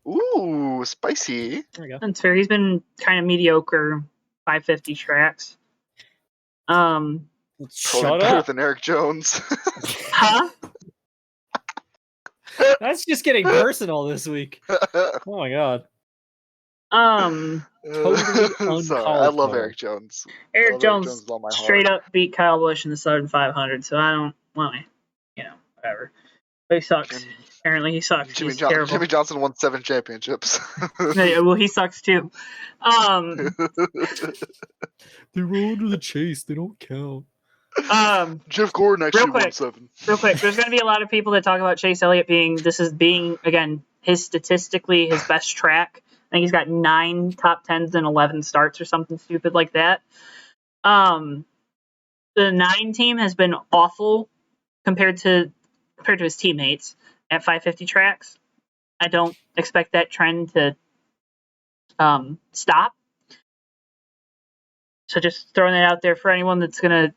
Ooh, spicy. There we go. That's fair. He's been kind of mediocre 550 tracks. Probably Shut better up. than Eric Jones. Huh? That's just getting personal this week. Oh my god. Totally Sorry, I love Eric Jones. Eric Jones is on my straight heart. up beat Kyle Busch in the Southern 500, so I don't want to, whatever. But he sucks. Apparently he sucks. He's terrible. Jimmy Johnson won 7 championships. Yeah, well, he sucks too. They roll under the chase. They don't count. Jeff Gordon actually won 7. Real quick, there's going to be a lot of people that talk about Chase Elliott being again, statistically his best track. I think he's got 9 top 10s and 11 starts or something stupid like that. The 9 team has been awful compared to his teammates at 550 tracks. I don't expect that trend to stop. So just throwing that out there for anyone that's gonna,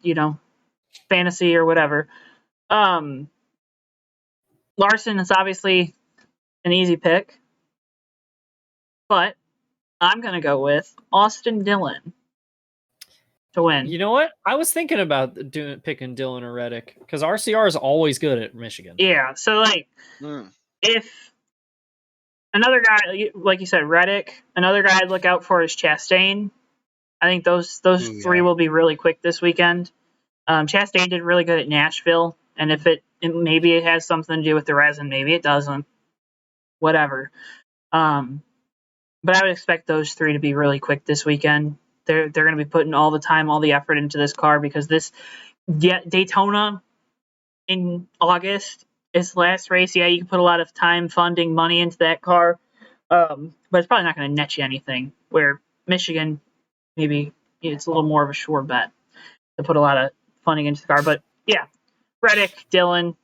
fantasy or whatever. Larson is obviously an easy pick, but I'm gonna go with Austin Dillon to win. You know what? I was thinking about picking Dillon or Reddick because RCR is always good at Michigan. Yeah, so if another guy, like you said, Reddick, another guy I'd look out for is Chastain. I think those 3 will be really quick this weekend. Chastain did really good at Nashville, and if maybe it has something to do with the resin, maybe it doesn't. Whatever. But I would expect those 3 to be really quick this weekend. They're going to be putting all the time, all the effort into this car because Daytona in August is the last race. Yeah, you can put a lot of time, funding, money into that car, but it's probably not going to net you anything. Where Michigan, maybe it's a little more of a sure bet to put a lot of funding into the car. But yeah, Reddick, Dillon,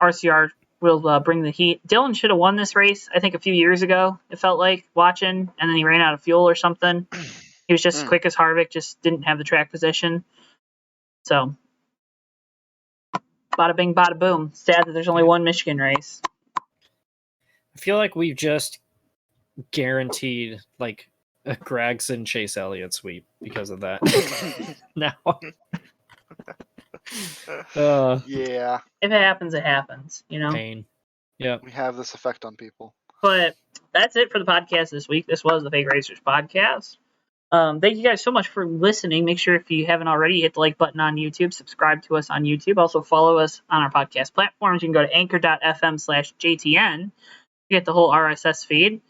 RCR will bring the heat. Dillon should have won this race, I think, a few years ago, it felt like, watching, and then he ran out of fuel or something. He was just as quick as Harvick, just didn't have the track position. So, bada bing, bada boom. Sad that there's only one Michigan race. I feel like we've just guaranteed a Gregson Chase Elliott sweep because of that. Now. Yeah. If it happens, it happens. Pain. Yeah. We have this effect on people. But that's it for the podcast this week. This was the Fake Racers podcast. Thank you guys so much for listening. Make sure if you haven't already, hit the like button on YouTube, subscribe to us on YouTube. Also follow us on our podcast platforms. You can go to anchor.fm/JTN to get the whole RSS feed.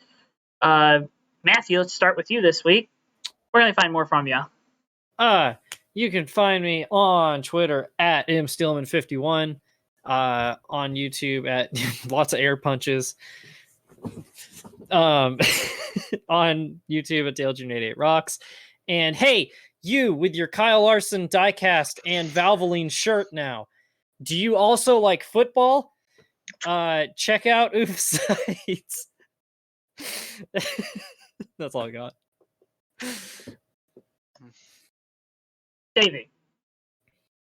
Matthew, let's start with you this week. Where can I find more from you? You can find me on Twitter at mstillman51, on YouTube at lots of air punches, on YouTube at DaleJune88Rocks. And hey, you with your Kyle Larson diecast and Valvoline shirt now, do you also like football? Check out Oof Sites. That's all I got. Davey.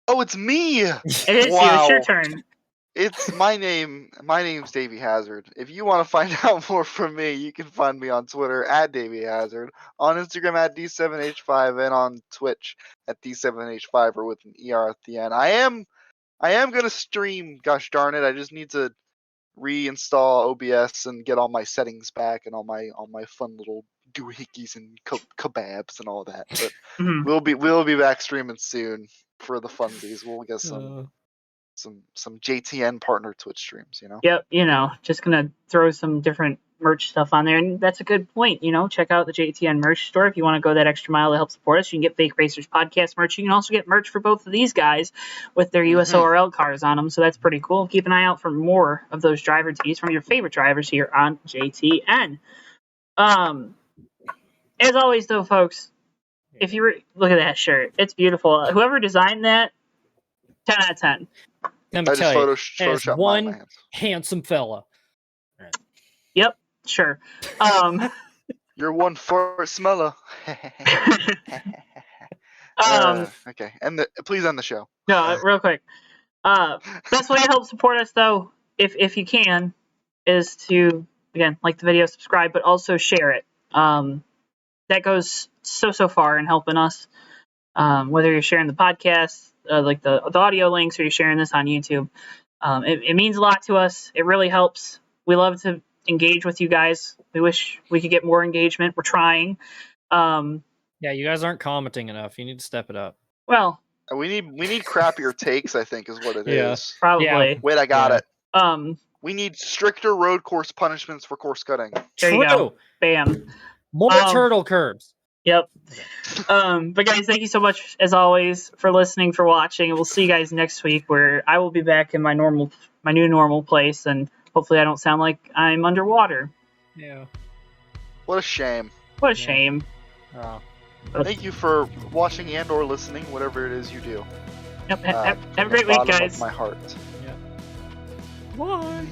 Oh, it's me. It is you. Wow. It's your turn. It's my name. My name's Davey Hazard. If you want to find out more from me, you can find me on Twitter at Davey Hazard, on Instagram at D7H5, and on Twitch at D7H5 or with an ER at the end. I am gonna stream. Gosh darn it! I just need to reinstall OBS and get all my settings back and all my fun little doohickeys and kebabs and all that. But we'll be back streaming soon for the funsies. We'll get some JTN partner Twitch streams, you know? Yep, just gonna throw some different merch stuff on there, and that's a good point. Check out the JTN merch store if you want to go that extra mile to help support us. You can get Fake Racers podcast merch. You can also get merch for both of these guys with their USORL cars on them, so that's pretty cool. Keep an eye out for more of those driver tees from your favorite drivers here on JTN. As always, though, folks, if you look at that shirt, it's beautiful. Whoever designed that, 10 out of 10. Let me tell you, as one handsome fella. Yep, sure. You're one for smeller. Okay, please end the show. No, real quick. Best way to help support us, though, if you can, is to, again, like the video, subscribe, but also share it. That goes so far in helping us. Whether you're sharing the podcast, like the audio links, or you're sharing this on YouTube, it means a lot to us. It really helps. We love to engage with you guys. We wish we could get more engagement. We're trying. Yeah, you guys aren't commenting enough. You need to step it up. Well, we need crappier takes, I think, is what it is. Probably. Yeah. Wait, I got it. We need stricter road course punishments for course cutting. There you go. Bam. More turtle curbs. Yep. But guys, thank you so much as always for listening, for watching, and we'll see you guys next week, where I will be back in my new normal place, and hopefully I don't sound like I'm underwater. Yeah. What a shame. What a shame. Oh. Thank you for watching and or listening, whatever it is you do. Yep. Have a great week, guys. Of my heart. Yeah. Bye.